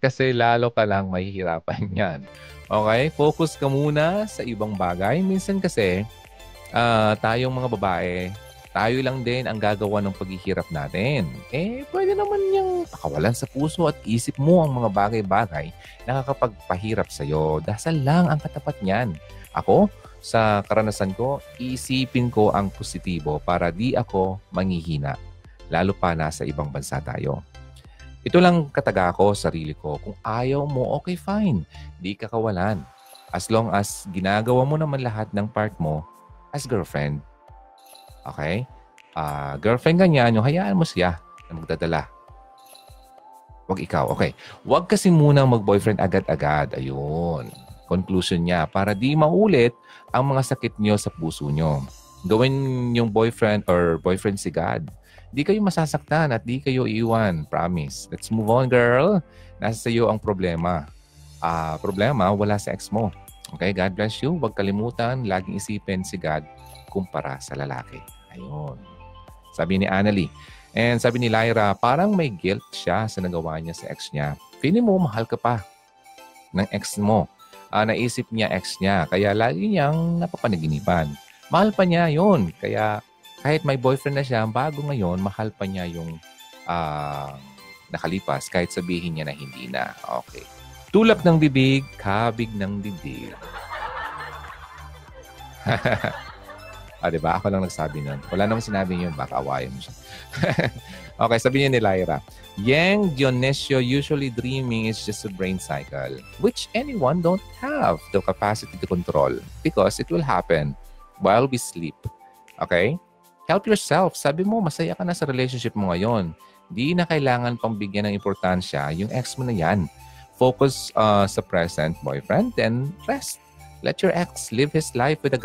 kasi lalo ka lang mahihirapan yan. Okay? Focus ka muna sa ibang bagay. Minsan kasi, tayong mga babae, tayo lang din ang gagawa ng paghihirap natin. Pwede naman niyang pakawalan sa puso at isip mo ang mga bagay-bagay na nakakapagpahirap sa'yo. Dasal lang ang katapat niyan. Ako, sa karanasan ko, isipin ko ang positibo para di ako manghihina. Lalo pa nasa ibang bansa tayo. Ito lang kataga ko, sarili ko. Kung ayaw mo, okay, fine. Di ka kawalan. As long as ginagawa mo naman lahat ng part mo as girlfriend. Okay? Girlfriend ganyan, yung hayaan mo siya na magdadala. Huwag ikaw. Okay. Huwag kasi muna mag-boyfriend agad-agad. Ayun. Conclusion niya. Para di maulit ang mga sakit niyo sa puso niyo. Gawin yung boyfriend or boyfriend si God. Di kayo masasaktan at di kayo iiwan. Promise. Let's move on, girl. Nasa iyo ang problema. Problema, wala sa ex mo. Okay? God bless you. Huwag kalimutan, laging isipin si God kumpara sa lalaki. Ayun. Sabi ni Annalie. And sabi ni Lyra, parang may guilt siya sa nagawa niya sa ex niya. Feeling mo, mahal ka pa ng ex mo. Naisip niya ex niya. Kaya lagi niyang napapanaginipan. Mahal pa niya yun. Kaya kahit may boyfriend na siya, bago ngayon, mahal pa niya yung nakalipas. Kahit sabihin niya na hindi na. Okay. Tulak ng bibig, kabig ng dibdib. Diba? Ako lang nagsabi nun. Wala namang sinabi yun. Baka awayin mo siya. Okay, sabi niya ni Lyra. Yang Dionisio, usually dreaming is just a brain cycle, which anyone don't have the capacity to control because it will happen while we sleep. Okay? Help yourself. Sabi mo, masaya ka na sa relationship mo ngayon. Di na kailangan pang bigyan ng importansya yung ex mo na yan. Focus sa present boyfriend, then rest. Let your ex live his life with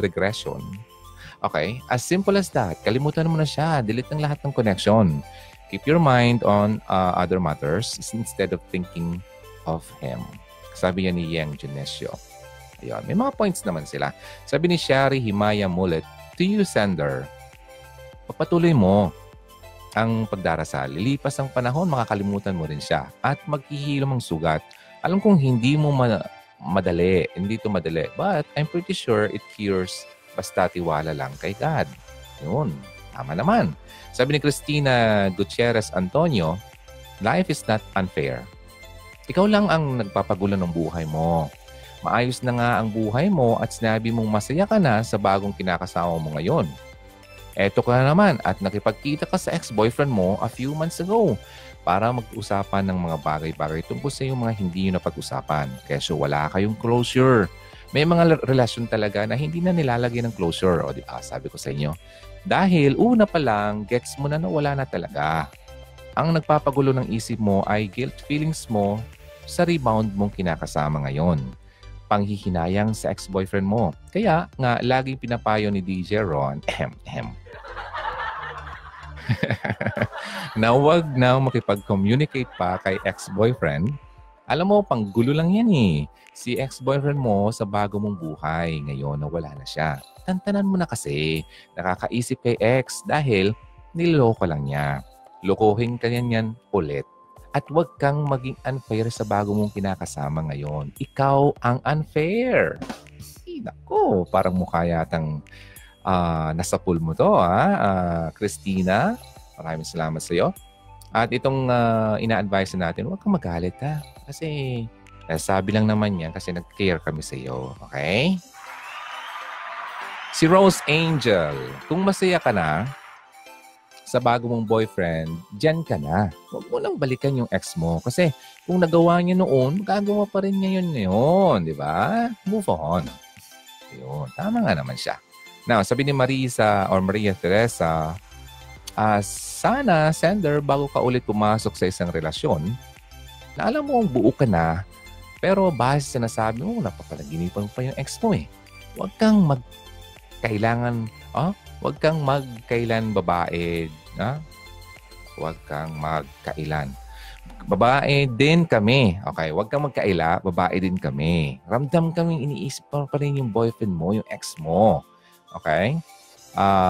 regression. Okay? As simple as that. Kalimutan mo na siya. Delete ng lahat ng connection. Keep your mind on other matters instead of thinking of him. Sabi niya ni Yang Genesio. Ayun, may mga points naman sila. Sabi ni Shari Himaya Mullet, to you, sender, papatuloy mo ang pagdarasal. Lilipas ang panahon, makakalimutan mo rin siya. At maghihilom ang sugat. Alam kong hindi mo madali. Hindi ito madali. But I'm pretty sure it cures basta tiwala lang kay God. Yun. Tama naman. Sabi ni Cristina Gutierrez Antonio, life is not unfair. Ikaw lang ang nagpapagulo ng buhay mo. Maayos na nga ang buhay mo at sinabi mong masaya ka na sa bagong kinakasama mo ngayon. Eto ka na naman at nakipagkita ka sa ex-boyfriend mo a few months ago para mag-usapan ng mga bagay-bagay tungkol sa yung mga hindi nyo napag-usapan. Kaya wala kayong closure. May mga relasyon talaga na hindi na nilalagay ng closure. O di ba, sabi ko sa inyo. Dahil una pa lang, gets mo na wala na talaga. Ang nagpapagulo ng isip mo ay guilt feelings mo sa rebound mong kinakasama ngayon. Panghihinayang sa ex-boyfriend mo. Kaya nga, laging pinapayo ni DJ Ron, na huwag na makipag-communicate pa kay ex-boyfriend. Alam mo, panggulo lang yan eh. Si ex-boyfriend mo sa bago mong buhay ngayon na wala na siya. Tantanan mo na kasi. Nakakaisip kay ex dahil niloloko lang niya. Lokohin ka yan ulit. At huwag kang maging unfair sa bago mong kinakasama ngayon. Ikaw ang unfair. Nako, parang mukha yatang nasa pool mo to, Christina. Maraming salamat sa iyo. At itong ina-advise natin, huwag kang magalit ha. Kasi sabi lang naman yan kasi nag-care kami sa iyo. Okay? Si Rose Angel, kung masaya ka na sa bago mong boyfriend, dyan ka na. Huwag mo nang balikan yung ex mo. Kasi kung nagawa niya noon, magagawa pa rin niya yun ngayon. Di ba? Move on. Yun. Tama nga naman siya. Now, sabi ni Maria Teresa, sana, sender, bago ka ulit pumasok sa isang relasyon, na alam mo, buo ka na, pero base sa nasabi mo, napapanaginipan pa yung ex mo eh. Huwag kang magkailan babae. Huwag kang magkailan. Babae din kami. Okay, huwag kang magkaila, babae din kami. Ramdam kaming iniisip pa rin yung boyfriend mo, yung ex mo. Okay?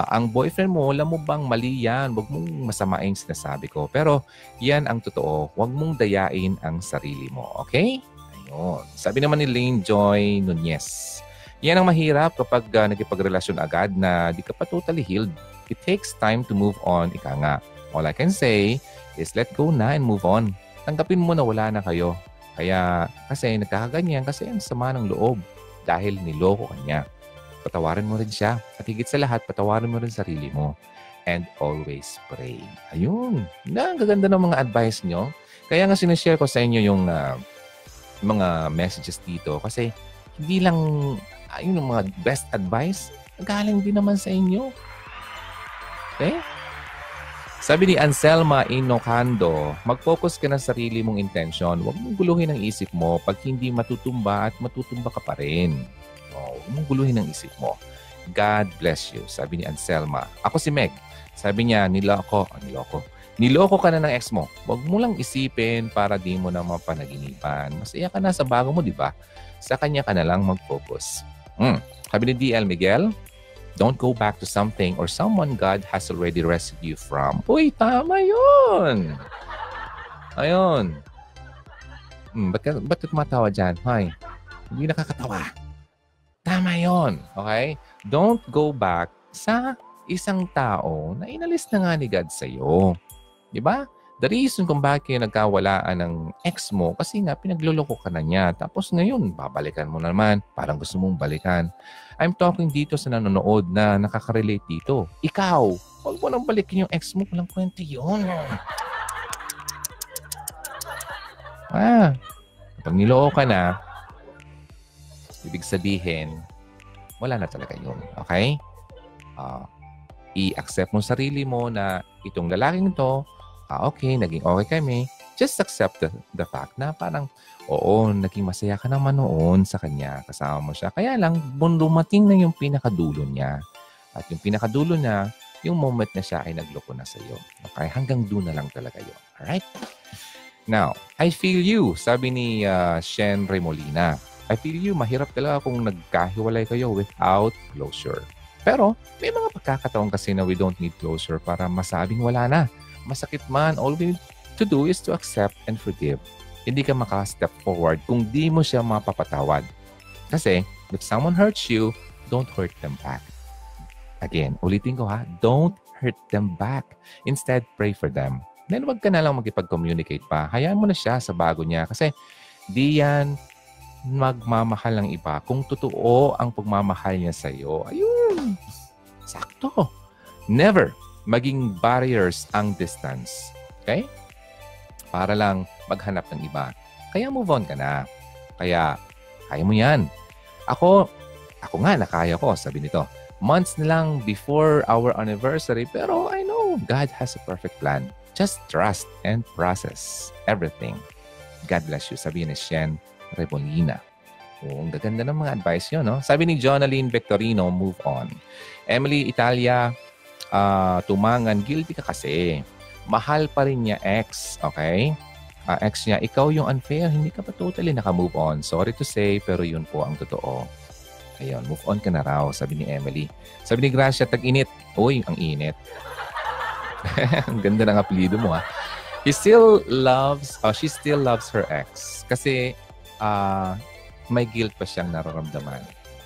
Ang boyfriend mo, alam mo bang mali yan? Huwag mong masamain sinasabi ko. Pero yan ang totoo. Huwag mong dayain ang sarili mo. Okay? Ayun. Sabi naman ni Lane Joy Nunez, yan ang mahirap kapag nagkipagrelasyon agad na di ka pa totally healed. It takes time to move on, ika nga. All I can say is let go na and move on. Tanggapin mo na wala na kayo. Kaya kasi nagkakaganyan kasi ang sama ng loob dahil niloko ka niya. Patawarin mo rin siya. At higit sa lahat, patawarin mo rin sarili mo. And always pray. Ayun. Ang gaganda ng mga advice nyo. Kaya nga sinashare ko sa inyo yung mga messages dito kasi hindi lang yung mga best advice, galing din naman sa inyo. Okay? Sabi ni Anselma Inocando, mag-focus ka na sa sarili mong intention. Huwag mong guluhin ang isip mo pag hindi matutumba at matutumba ka pa rin. Huwag mong guluhin ang isip mo. God bless you, sabi ni Anselma. Ako si Meg. Sabi niya, niloko ka na ng ex mo. Huwag mo lang isipin para di mo na mapanaginipan. Masaya ka na sa bago mo, di ba? Sa kanya ka na lang mag-focus. Sabi ni DL Miguel, don't go back to something or someone God has already rescued you from. Uy, tama yun! Ayun. Ba't tumatawa dyan? Hoy, hindi nakakatawa. Tama yun. Okay? Don't go back sa isang tao na inalis na nga ni God sa'yo. Diba? The reason kung bakit kayo nagkawalaan ng ex mo, kasi nga pinagluloko ka na niya. Tapos ngayon, babalikan mo naman. Parang gusto mong balikan. I'm talking dito sa nanonood na nakaka-relate dito. Ikaw, huwag mo nang balikin yung ex mo. Walang kwento yun. Kapag niloko ka na, ibig sabihin, wala na talaga yun. Okay? I-accept mo sarili mo na itong lalaking ito, okay, naging okay kami. Just accept the fact na parang, oo, naging masaya ka naman noon sa kanya. Kasama mo siya. Kaya lang, dumating na yung pinakadulo niya. At yung pinakadulo niya, yung moment na siya ay nagloko na sa iyo. Okay? Hanggang doon na lang talaga yun. Alright? Now, I feel you, sabi ni Shen Remolina. I feel you, mahirap talaga kung nagkahiwalay kayo without closure. Pero, may mga pagkakataon kasi na we don't need closure para masabing wala na. Masakit man, all we need to do is to accept and forgive. Hindi ka maka-step forward kung di mo siya mapapatawad. Kasi, if someone hurts you, don't hurt them back. Again, ulitin ko ha, don't hurt them back. Instead, pray for them. Then, wag ka na lang magkipag-communicate pa. Hayaan mo na siya sa bago niya. Kasi, di yan magmamahal ng iba kung totoo ang pagmamahal niya sa'yo. Ayun! Sakto. Never maging barriers ang distance. Okay? Para lang maghanap ng iba. Kaya move on ka na. Kaya mo yan. Ako nga nakaya ko, sabi nito. Months na lang before our anniversary, pero I know God has a perfect plan. Just trust and process everything. God bless you, sabi ni Shen Rebolina. Ang gaganda ng mga advice nyo, no? Sabi ni Jonaline Victorino, move on. Emily Italia, Tumangan, guilty ka kasi. Mahal pa rin niya ex, okay? Ex niya, ikaw yung unfair, hindi ka pa totally naka-move on. Sorry to say, pero yun po ang totoo. Ayun, move on ka na raw, sabi ni Emily. Sabi ni Gracia, tag-init. Uy, ang init. Ang ganda ng apelido mo, ha? She still loves her ex. Kasi, may guilt pa siyang nararamdaman.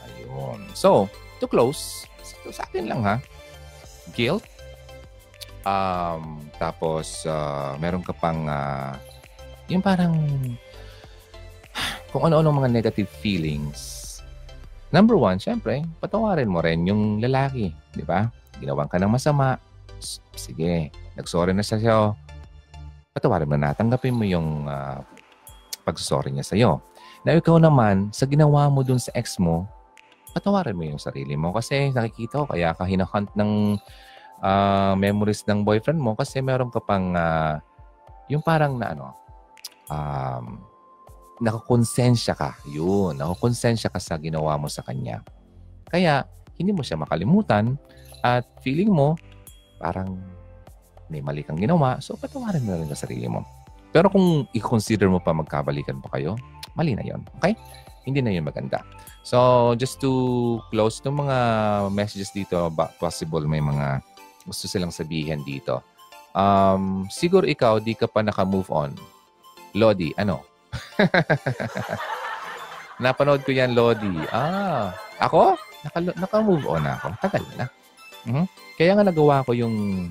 Ayun. So, to close, sa akin lang, ha? Guilt. Tapos, meron ka pang, yung parang, kung ano-ano mga negative feelings. Number one, syempre, patawarin mo rin yung lalaki. Di ba? Ginawan ka ng masama. Sige, nagsorry na sa'yo. Patawarin mo na. Tanggapin mo yung pagsusorry niya sa'yo. Na ikaw naman, sa ginawa mo dun sa ex mo, patawarin mo yung sarili mo. Kasi nakikita ko, kaya ka hinahunt ng memories ng boyfriend mo kasi meron ka pang yung parang na nakakonsensya ka. Yun, nakakonsensya ka sa ginawa mo sa kanya. Kaya, hindi mo siya makalimutan at feeling mo, parang may mali kang ginawa, so patawarin mo na rin sa sarili mo. Pero kung i-consider mo pa magkabalikan pa kayo, mali na yon. Okay? Hindi na yun maganda. So, just to close ng mga messages dito, possible may mga gusto silang sabihin dito. Siguro ikaw, di ka pa naka-move on. Lodi, ano? Napanood ko yan, Lodi. Ako? Naka-move on ako. Tagal na. Kaya nga nagawa ko yung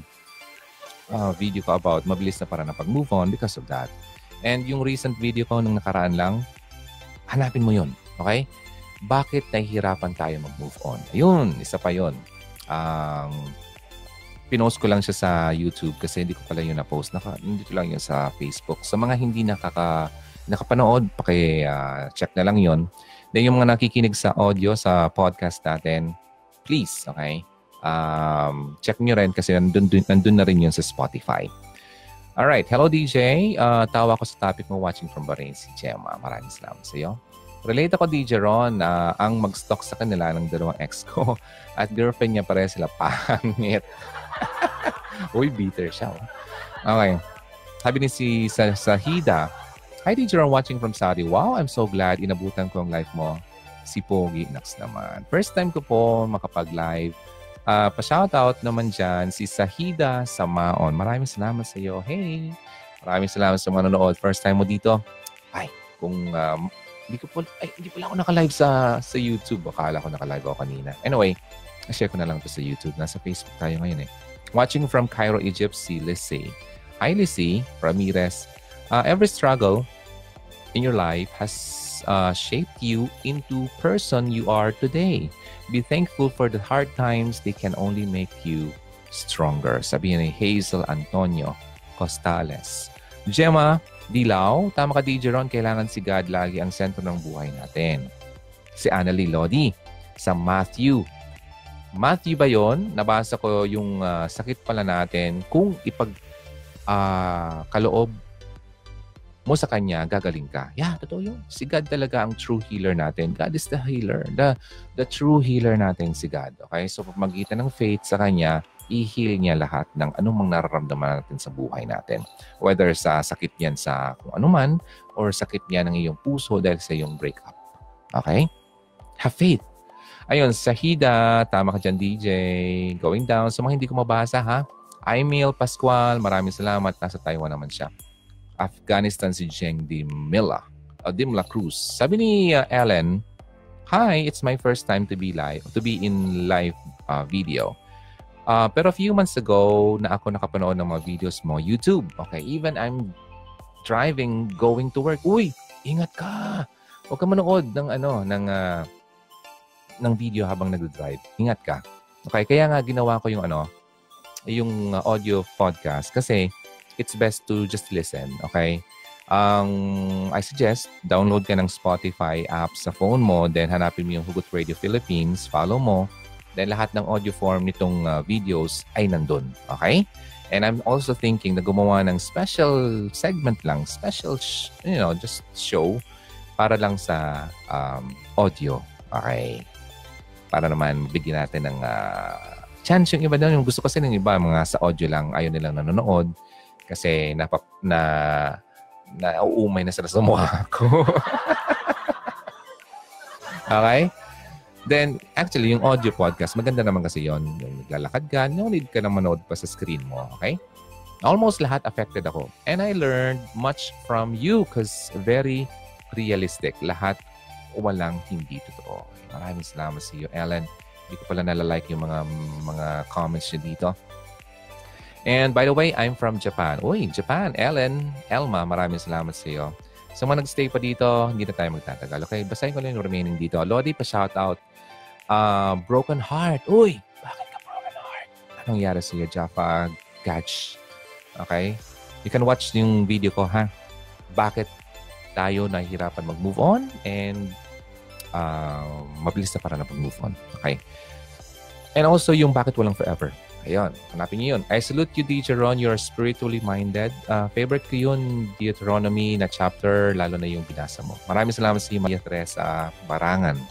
video ko about mabilis na para na pag-move on because of that. And yung recent video ko nung nakaraan lang, hanapin mo yun. Okay? Bakit nahihirapan tayo mag-move on? Ayun, isa pa yun. Pinost ko lang siya sa YouTube kasi hindi ko pala yun na-post. Nandito lang yun sa Facebook. Sa mga hindi nakapanood, check na lang yun. Then yung mga nakikinig sa audio, sa podcast natin, please, okay? Check nyo rin kasi nandun na rin yun sa Spotify. Alright, hello DJ. Tawa ko sa topic mo watching from Bahrain, si Gemma. Maraming salamat sa iyo. Relate ako DJ Ron na ang mag-stalk sa kanila ng dalawang ex ko at girlfriend niya pareha sila pangit. Uy, bitter siya. Okay. Sabi ni si Sahida, hi DJ Ron watching from Saudi. Wow, I'm so glad inabutan ko ang live mo. Si Pogi Nax naman. First time ko po makapag-live. Pa-shoutout naman dyan si Sahida Samaon. Maraming salamat sa iyo. Hey! Maraming salamat sa mga nanonood. First time mo dito. Ay, kung hindi pala ako naka-live sa YouTube. Akala ko naka-live ako kanina. Anyway, share ko na lang ito sa YouTube. Nasa Facebook tayo ngayon eh. Watching from Cairo, Egypt, si Lissy. Hi Lissy Ramirez. Every struggle in your life has shaped you into person you are today. Be thankful for the hard times. They can only make you stronger. Sabi ni Hazel Antonio Costales. Gemma Dilaw, tama ka DJ Ron, kailangan si God lagi ang sentro ng buhay natin. Si Annalie Lodi sa Matthew. Matthew ba yun? Nabasa ko yung sakit pala natin. Kung kaloob mo sa Kanya, gagaling ka. Yeah, totoo yun. Si God talaga ang true healer natin. God is the healer. The true healer natin si God. Okay? So, pag magitan ng faith sa Kanya, i-heal niya lahat ng anumang nararamdaman natin sa buhay natin. Whether sa sakit yan sa kung anuman or sakit yan ng iyong puso dahil sa iyong breakup. Okay? Have faith. Ayun, Sahida, tama ka dyan, DJ. Going down. Sa mga hindi ko mabasa, ha? Emil Pascual, maraming salamat. Nasa Taiwan naman siya. Afghanistan si Jeng Dimla Cruz. Sabi ni Ellen, hi, it's my first time to be in live video. Pero a few months ago na ako nakapanood ng mga videos mo, YouTube. Okay, even I'm driving, going to work. Uy, ingat ka. Huwag ka manood ng video habang nag-drive. Ingat ka. Okay, kaya nga ginawa ko yung audio podcast kasi it's best to just listen. Okay? I suggest, download ka ng Spotify app sa phone mo, then hanapin mo yung Hugot Radio Philippines, follow mo, then lahat ng audio form nitong videos ay nandun. Okay? And I'm also thinking na gumawa ng special segment lang, just show para lang sa audio. Okay? Para naman bigyan natin ng chance yung iba doon. Yung gusto kasi ng iba, mga sa audio lang, ayaw nilang nanonood kasi nauumay na sila sa mukha ko. Okay? Then, actually, yung audio podcast, maganda naman kasi yon. Yung naglalakad ka, no need ka na manood pa sa screen mo. Okay? Almost lahat affected ako. And I learned much from you because very realistic. Lahat walang hindi totoo. Maraming salamat sa iyo, Ellen. Hindi ko pala nalalike yung mga comments niyo dito. And by the way, I'm from Japan. Uy, Japan, Elma, maraming salamat sa iyo. Sa mga nagstay pa dito, hindi na tayo magtatagal. Okay, basahin ko lang yung remaining dito. Lodi, pa-shoutout. Broken Heart. Uy, bakit ka broken heart? Anong nangyari sa iyo, Jaffa Gach? Okay? You can watch yung video ko, ha? Bakit tayo nahihirapan mag-move on and mabilis na para na mag-move on. Okay? And also yung bakit walang forever. Ayun, hanapin niyo yun. I salute you, DJ Ron. You're spiritually minded. Favorite ko yun, Deuteronomy na chapter, lalo na yung binasa mo. Maraming salamat sa iyo, Maria Teresa Brangan.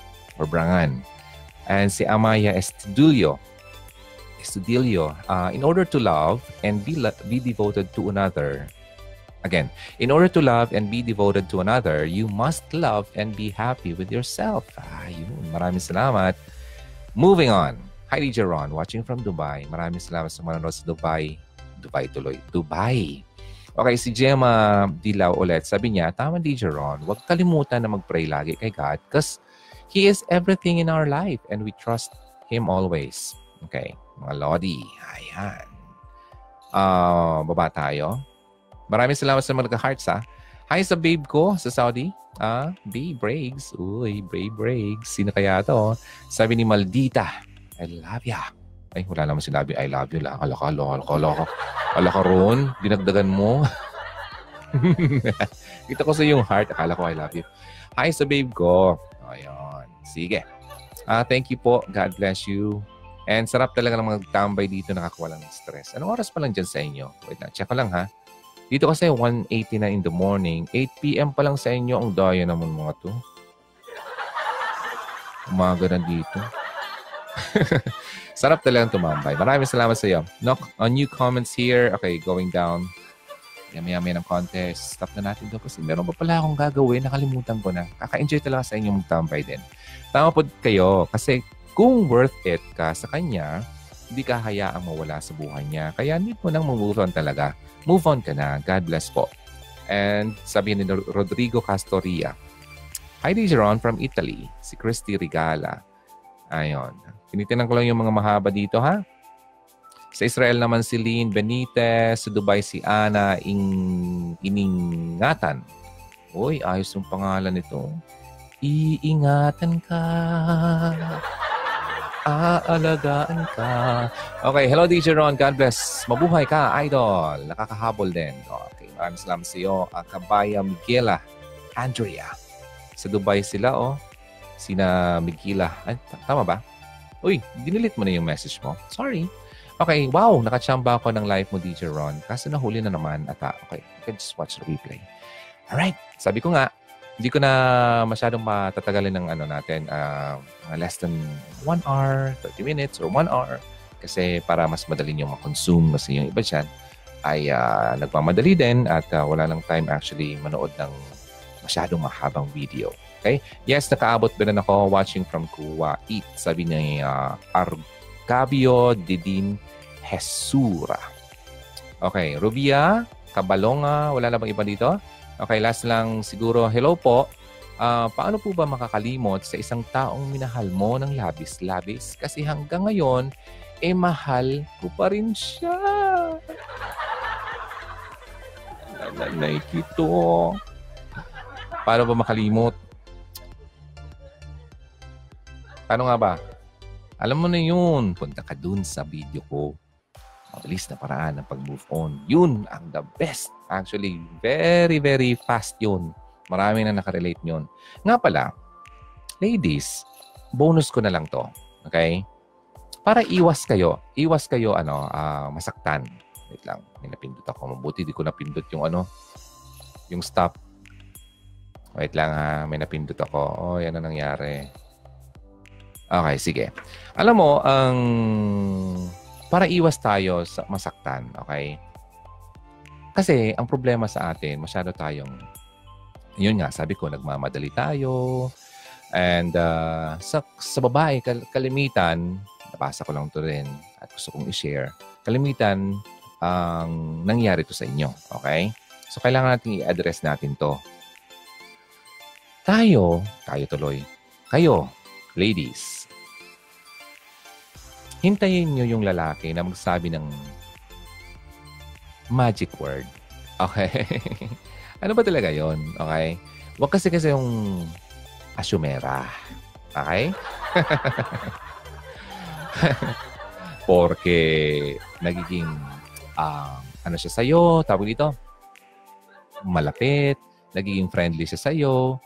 And si Amaya Estudillo. In order to love and be devoted to another, again, in order to love and be devoted to another, you must love and be happy with yourself. Yun. Maraming salamat. Moving on. Hi, DJ Ron, watching from Dubai. Maraming salamat sa manonood sa Dubai. Dubai. Okay, si Gemma Dilaw ulit. Sabi niya, tama DJ Ron, huwag kalimutan na mag-pray lagi kay God because He is everything in our life and we trust Him always. Okay, mga Lodi. Ayan. Baba tayo. Maraming salamat sa mga nagka-hearts, ha. Hi sa babe ko sa Saudi. Babe Briggs. Uy, Babe Briggs. Sino kaya to? Sabi ni Maldita. I love ya. Ay, wala naman sinabi, I love you lang. Ala ka ron. Dinagdagan mo. Kita ko sa yung heart. Akala ko I love you. Hi sa babe ko. Ayun. Sige. Thank you po. God bless you. And sarap talaga ng magtambay dito. Nakakawalan ng stress. Anong oras pa lang dyan sa inyo? Wait na. Check ko lang, ha. Dito kasi 1:80 na in the morning. 8 p.m. pa lang sa inyo. Ang daya naman mga to. Umaga na dito. Sarap talagang tumambay. Maraming salamat sa iyo. New comments here. Okay, going down. Yami-yami ng contest. Stop na natin doon kasi meron pa pala akong gagawin. Nakalimutan ko na. Kaka-enjoy talaga sa inyo magtambay din. Tama po kayo kasi kung worth it ka sa kanya, hindi ka hayaang mawala sa buhay niya. Kaya need mo nang move on talaga. Move on ka na. God bless po. And sabi ni Rodrigo Castoria. Hi, DJ Ron from Italy. Si Christy Regala. Ayon. Tinitinan ko lang yung mga mahaba dito, ha? Sa Israel naman si Lynn Benitez. Sa Dubai si Ana Iningatan. Uy, ayos yung pangalan nito. Iingatan ka. Aalagaan ka. Okay, hello DJ Ron. God bless. Mabuhay ka, idol. Nakakahabol din. Okay, maraming salamat sa iyo. Kabaya Miguela Andrea. Sa Dubai sila, oh. Sina Miguela. Ay, tama ba? Uy, dinilit mo na yung message mo. Sorry. Okay, wow. Nakachamba ako ng live mo, DJ Ron. Kaso nahuli na naman ata. Okay, you can just watch the replay. Alright. Sabi ko nga, hindi ko na masyadong matatagalin ng natin. Less than 1 hour, 30 minutes, or 1 hour. Kasi para mas madali nyo makonsume kasi yung iba dyan ay nagmamadali din at wala lang time actually manood ng masyadong mahabang video. Okay? Yes, nakaabot ba na ako watching from Kuwait. Sabi ni Argabio Didin Hesura. Okay, Rubia, Kabalonga, wala na bang iba dito? Okay, last lang siguro. Hello po. Paano po ba makakalimot sa isang taong minahal mo ng labis-labis? Kasi hanggang ngayon, mahal ko pa rin siya. Nanay kito. Paano ba makalimot? Paano nga ba? Alam mo na yun. Punta ka dun sa video ko. Mabilis na paraan ng pag-move on. Yun ang the best. Actually, very, very fast yun. Marami na nakarelate yun. Nga pala, ladies, bonus ko na lang to. Okay? Para iwas kayo masaktan. Wait lang, may napindot ako. Mabuti di ko napindot yung stop. Wait lang ha, may napindot ako. Oh, yan ang nangyari. Okay, sige. Alam mo, para iwas tayo sa masaktan, okay? Kasi ang problema sa atin, masyado tayong, yun nga, sabi ko, nagmamadali tayo. And sa babae, kalimitan, nabasa ko lang to rin at gusto kong i-share, kalimitan, ang nangyari to sa inyo. Okay? So, kailangan natin i-address natin to. Tayo tuloy. Kayo, ladies, hintayin nyo yung lalaki na magsabi ng magic word. Okay? Ano ba talaga yon? Okay? Huwag kasi yung asumera. Okay? Porque nagiging siya sa'yo, tawag dito, malapit, nagiging friendly siya sa'yo,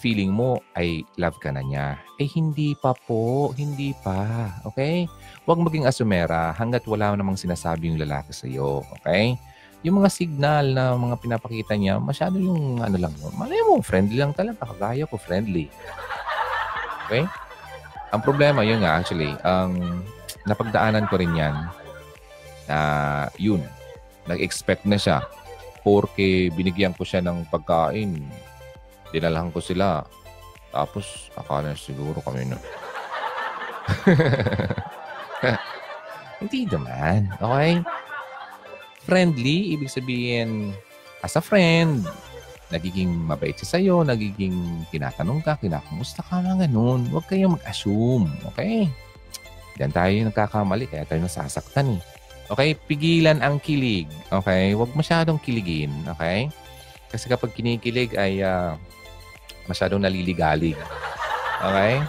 feeling mo ay love ka na niya. Hindi pa po. Hindi pa. Okay? Huwag maging asumera hanggat wala namang sinasabi yung lalaki sa'yo. Okay? Yung mga signal na mga pinapakita niya, masyado yung lang yun. Malay mo, friendly lang talaga. Kagaya ko, friendly. Okay? Ang problema, yun nga actually, napagdaanan ko rin yan na yun, nag-expect na siya porque binigyan ko siya ng pagkain. Dinalahan ko sila. Tapos, akala siguro kami na. Hindi naman. Okay? Friendly, ibig sabihin, as a friend, nagiging mabait siya sa'yo, nagiging tinatanong ka, kinakamusta ka na ganun. Huwag kayong mag-assume. Okay? Diyan tayo nagkakamali, kaya tayo nasasaktan eh. Okay? Pigilan ang kilig. Okay? Huwag masyadong kiligin. Okay? Kasi kapag kinikilig ay masyadong naliligalig. Okay?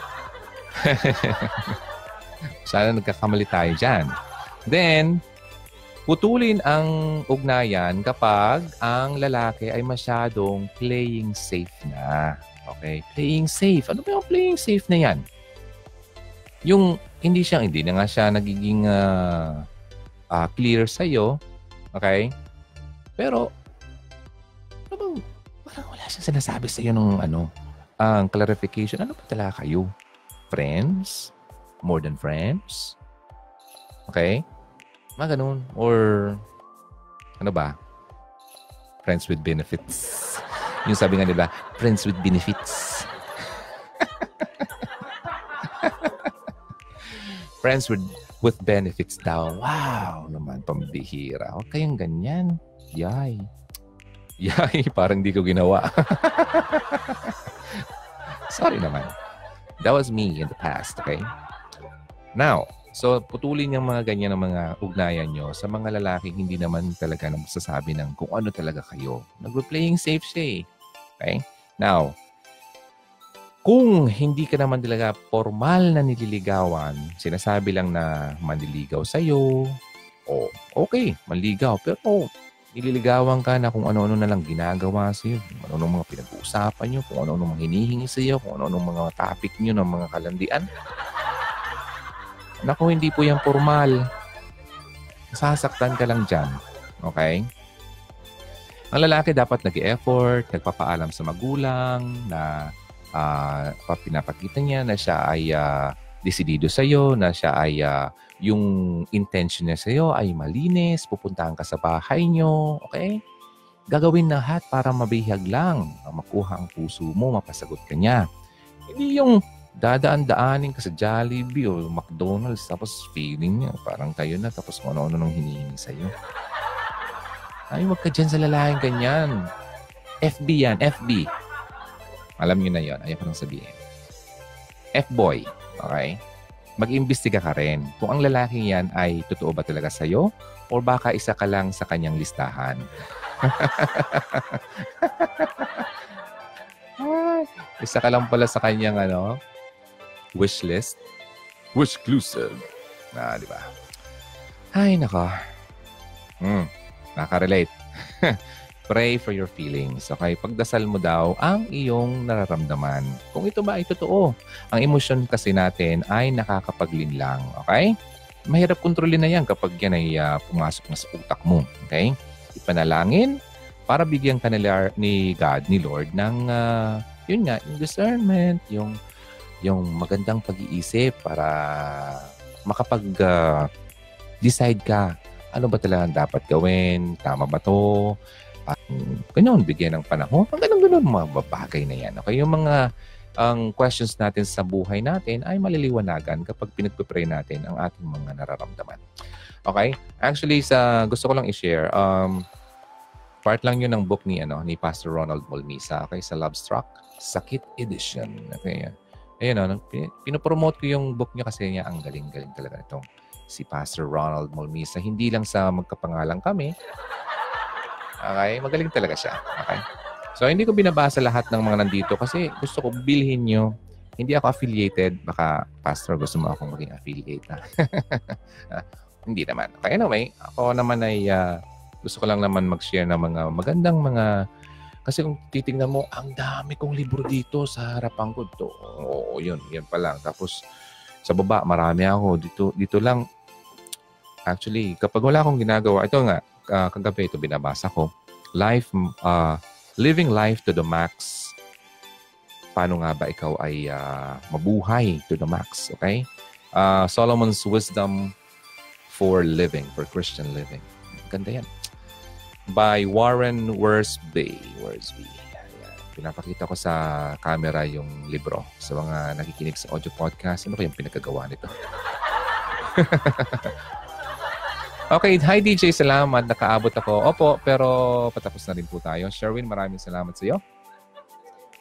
Sana nagkakamali tayo dyan. Then, putulin ang ugnayan kapag ang lalaki ay masyadong playing safe na. Okay? Playing safe. Ano ba yung playing safe na yan? Yung hindi na nga siya nagiging clear sa'yo. Okay? Pero, parang wala siyang sinasabi sa'yo nung ang clarification. Ano ba talaga kayo? Friends? More than friends? Okay? Mga ganun. Or, ano ba? Friends with benefits. Yung sabi nga nila, friends with benefits. Friends with benefits daw. Wow! Naman, pambihira. Huwag kayong ganyan. Yay. Yay, parang di ko ginawa. Sorry naman. That was me in the past, okay? Now, so putulin yung mga ganyan ng mga ugnayan nyo sa mga lalaki hindi naman talaga nagsasabi ng kung ano talaga kayo. Nag-playing safe siya eh. Okay? Now, kung hindi ka naman talaga formal na nililigawan, sinasabi lang na manliligaw sa'yo, okay, manligaw. Pero nililigawan ka na kung ano-ano na lang ginagawa sa'yo, kung ano-ano mga pinag-uusapan nyo, kung ano-ano mga hinihingi sa'yo, kung ano-ano mga topic nyo ng mga kalandian. Naku, hindi po yan formal. Sasaktan ka lang dyan. Okay? Ang lalaki dapat nag-e-effort, nagpapaalam sa magulang na pinapakita niya na siya ay desidido sa'yo, na siya ay yung intention niya sa'yo ay malinis, pupuntahan ka sa bahay niyo, okay? Gagawin lahat para mabihag lang, makuha ang puso mo, mapasagot ka niya. Hindi yung dadaan-daanin ka sa Jollibee o McDonald's tapos feeling niya parang kayo na tapos kung ano-ano nang hinihingi sa'yo. Ay, wag ka dyan sa lalaking ganyan. FB yan, FB. Alam niyo na yon, ayaw ko nang sabihin. F-boy, okay? Mag-imbestiga ka rin kung ang lalaking yan ay totoo ba talaga sa'yo o baka isa ka lang sa kanyang listahan. Isa ka lang pala sa kanyang wish list. Wish-clusive. Di ba? Ay, nako. Nakaka-relate. Pray for your feelings. Okay? Pagdasal mo daw ang iyong nararamdaman. Kung ito ba ay totoo. Ang emosyon kasi natin ay nakakapaglinlang. Okay? Mahirap kontrolin na yan kapag yan ay pumasok na sa utak mo. Okay? Ipanalangin para bigyan ka ni God, ni Lord, ng yun nga, yung discernment, yung magandang pag-iisip para makapag-decide ka. Ano ba talaga dapat gawin? Tama ba to? Ganyan, bigyan ng panahon. Ang ganun-ganun, mga bagay na yan. Okay? Yung mga questions natin sa buhay natin ay maliliwanagan kapag pinagpipray natin ang ating mga nararamdaman. Okay? Actually, gusto ko lang i-share. Part lang yun ng book ni Pastor Ronald Molmisa. Okay? Sa Love Struck. Sakit Edition. Okay? Ayun, pinopromote ko yung book niya kasi niya ang galing-galing talaga itong si Pastor Ronald Molmisa. Hindi lang sa magkapangalan kami. Okay? Magaling talaga siya. Okay? So, hindi ko binabasa lahat ng mga nandito kasi gusto ko bilhin nyo. Hindi ako affiliated. Baka, Pastor, gusto mo akong maging affiliate na. Hindi naman. Okay, anyway, ako naman ay gusto ko lang naman mag-share ng mga magandang mga. Kasi kung titingnan mo, ang dami kong libro dito sa harapan ko. Oo, yun pa lang. Tapos, sa baba, marami ako. Dito lang. Actually, kapag wala akong ginagawa, ito nga, kagabi ito binabasa ko. Living life to the max. Paano nga ba ikaw ay mabuhay to the max? Okay? Solomon's Wisdom for Living, for Christian Living. Ganda yan. By Warren Wiersbe. Pinapakita ko sa camera yung libro. Sa mga nakikinig sa audio podcast, ano kayong pinagkagawa nito? Okay, hi DJ, salamat. Nakaabot ako. Opo, pero patapos na rin po tayo. Sherwin, maraming salamat sa iyo.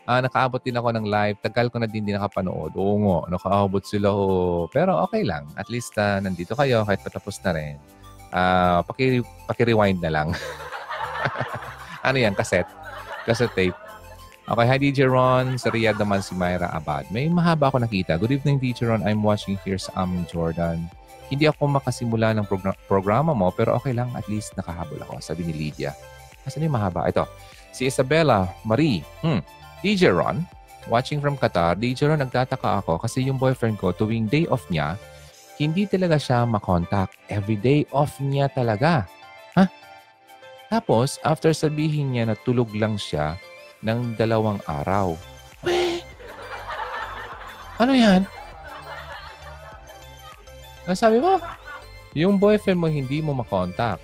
Nakaabot din ako ng live. Tagal ko na din nakapanood. Oo nga, nakaabot sila. Pero okay lang. At least nandito kayo kahit patapos na rin. Paki-rewind na lang. Ano yan? Cassette tape. Okay, hi DJ Ron. Sa Riyadh naman si Myra Abad. May mahaba ako nakita. Good evening DJ Ron. I'm watching here sa Jordan. Hindi ako makasimula ng programa mo, pero okay lang. At least nakahabol ako. Sabi ni Lydia. Asan yung mahaba? Ito. Si Isabella Marie. DJ Ron, watching from Qatar. DJ Ron, nagtataka ako kasi yung boyfriend ko, tuwing day off niya, hindi talaga siya makontak. Every day off niya talaga. Tapos, after sabihin niya na tulog lang siya ng 2 araw. Ano yan? Sabi mo, yung boyfriend mo hindi mo makontak.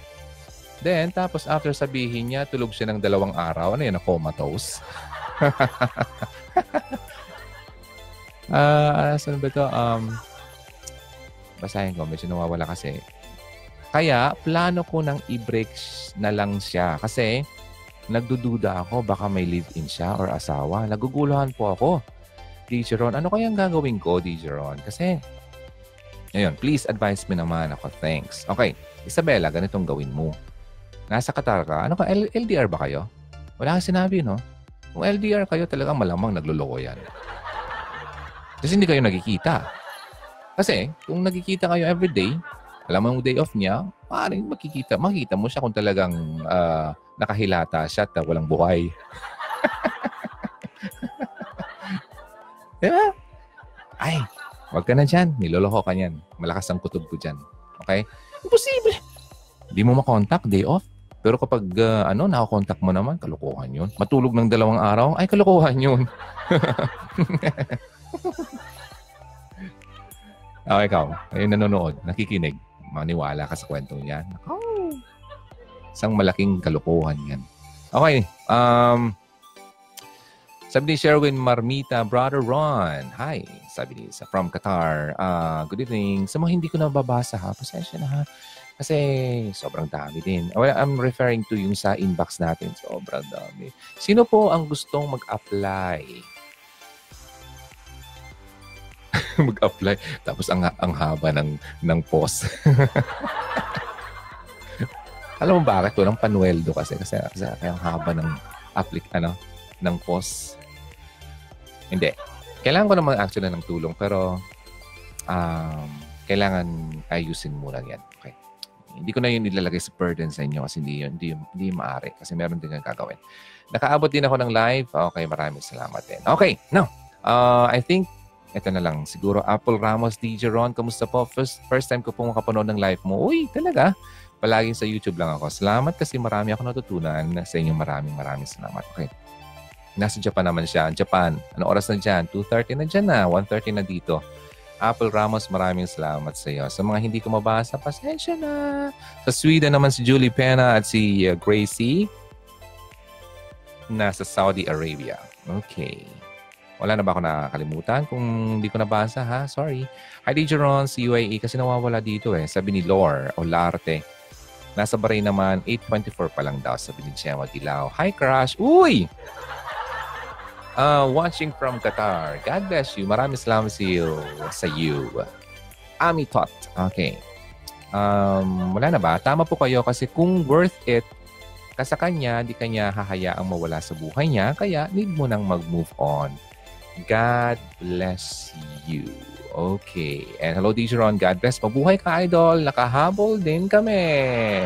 Then, tapos after sabihin niya, tulog siya ng 2 araw. Ano yan, comatose? Saan ba ito? Basahin ko, medyo nawawala kasi. Kaya, plano ko nang i-break na lang siya. Kasi, nagdududa ako, baka may live-in siya or asawa. Naguguluhan po ako. DJ Ron, ano kayang gagawin ko, DJ Ron? Kasi, ayun, please advise me naman ako. Thanks. Okay, Isabella, ganitong gawin mo. Nasa Qatar ka. Ano ka, LDR ba kayo? Wala kang sinabi, no? Kung LDR kayo, talagang malamang nagluloko yan. Kasi hindi kayo nagkikita. Kasi, kung nagkikita kayo everyday, alam mo yung day off niya, maaaring makikita mo siya kung talagang nakahilata siya at walang buhay. Diba? Ay, wag ka na dyan. Niloloko ka niyan. Malakas ang kutob ko dyan. Okay? Imposible. Hindi mo makontak, day off. Pero kapag nakakontak mo naman, kalokohan yun. Matulog ng 2 araw, ay kalokohan yun. Ikaw, ayun nanonood, nakikinig, maniwala ka sa kwento niyan. Oh, isang malaking kalokohan yan. Okay, sabi ni Sherwin Marmita, Brother Ron. Hi, sabi ni Isa from Qatar. Good evening. Sa mga hindi ko nababasa ha, pasensya na ha. Kasi sobrang dami din. Well, I'm referring to yung sa inbox natin. Sobrang dami. Sino po ang gustong mag-apply? Mag-apply. Tapos ang haba ng post. Alam mo bakit? Walang panueldo kasi ang haba ng ng post. Hindi. Kailangan ko naman actually ng tulong pero kailangan ayusin mo lang yan. Okay. Hindi ko na yun nilalagay sa burden sa inyo kasi hindi maaari kasi meron din kang gagawin. Nakaabot din ako ng live. Okay, maraming salamat din. Okay, now, I think ito na lang. Siguro Apple Ramos, DJ Ron, kamusta po? First time ko pong makapanood ng live mo. Uy, talaga? Palaging sa YouTube lang ako. Salamat kasi marami ako natutunan. Sa inyo maraming salamat. Okay. Nasa Japan naman siya. Japan. Ano oras na dyan? 2:30 na dyan na. 1:30 na dito. Apple Ramos, maraming salamat sa iyo. Sa mga hindi ko mabasa, pasensya na. Sa Sweden naman si Julie Pena at si Gracie. Nasa Saudi Arabia. Okay. Wala na ba ako nakakalimutan? Kung hindi ko nabasa, ha? Sorry. Hi, DJ Ron, si UAE kasi nawawala dito eh. Sabi ni Lore o Larte. Nasa Bahrain naman, 8:24 pa lang daw. Sabi ni Gemma Dilaw. Hi, Crush. Uy! Watching from Qatar. God bless you. Maraming salamat sa you. Ami Tot. Okay. Wala na ba? Tama po kayo kasi kung worth it sa kanya, di kanya hahayaang mawala sa buhay niya, kaya need mo nang mag-move on. God bless you. Okay. And hello, DJ Ron. God bless. Mabuhay ka, idol. Nakahabol din kami.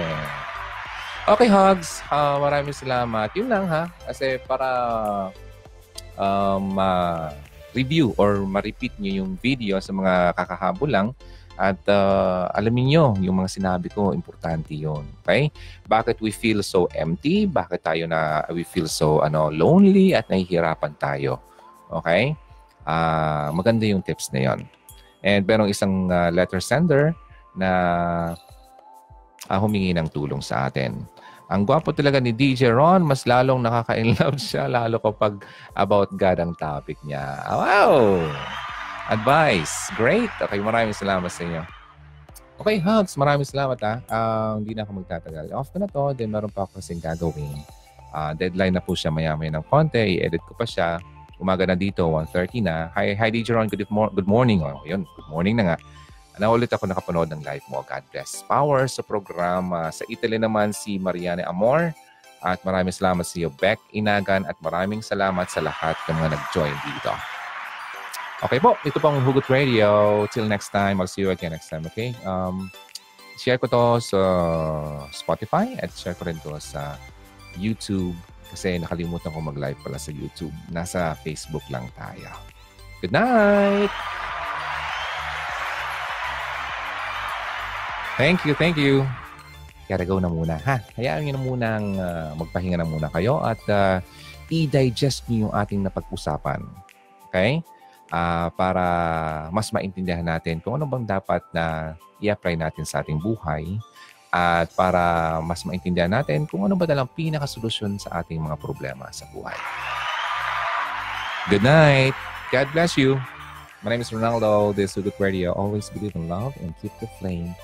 Okay, hugs. Maraming salamat. Yun lang, ha? Kasi para review or ma-repeat nyo yung video sa mga kakahabol lang at alamin nyo yung mga sinabi ko, importante yun. Okay? Bakit we feel so empty? Bakit we feel so lonely at nahihirapan tayo? Okay? Maganda yung tips na yon. And merong isang letter sender na humingi ng tulong sa atin. Ang gwapo talaga ni DJ Ron, mas lalong nakaka-inlove siya, lalo kapag about God ang topic niya. Wow! Advice. Great. Okay, maraming salamat sa inyo. Okay, hugs. Maraming salamat ha. Hindi na ako magtatagal. Off ko na to, then meron pa ako kasing gagawin. Deadline na po siya maya-maya ng konti. I-edit ko pa siya. Umaga na dito, 1:30 na. Hi DJ Ron, good morning. Oh, yun, good morning na nga. Ulit ako nakapanood ng live mo. God bless. Power sa programa. Sa Italy naman si Mariane Amor. At maraming salamat sa iyo, Beck Inagan. At maraming salamat sa lahat ng mga nag-join dito. Okay po, ito pong Hugot Radio. Till next time, I'll see you again next time, okay? Share ko to sa Spotify at share ko rin to sa YouTube kasi nakalimutan ko mag-live pala sa YouTube. Nasa Facebook lang tayo. Good night! Thank you. Gotta go na muna, ha? Hayaan nyo na munang magpahinga na muna kayo at i-digest nyo yung ating napag-usapan. Okay? Para mas maintindihan natin kung ano bang dapat na i-apply natin sa ating buhay at para mas maintindihan natin kung ano ba dalang pinakasolusyon sa ating mga problema sa buhay. Good night. God bless you. My name is Ronaldo. This is Hugot Radio. Always believe in love and keep the flame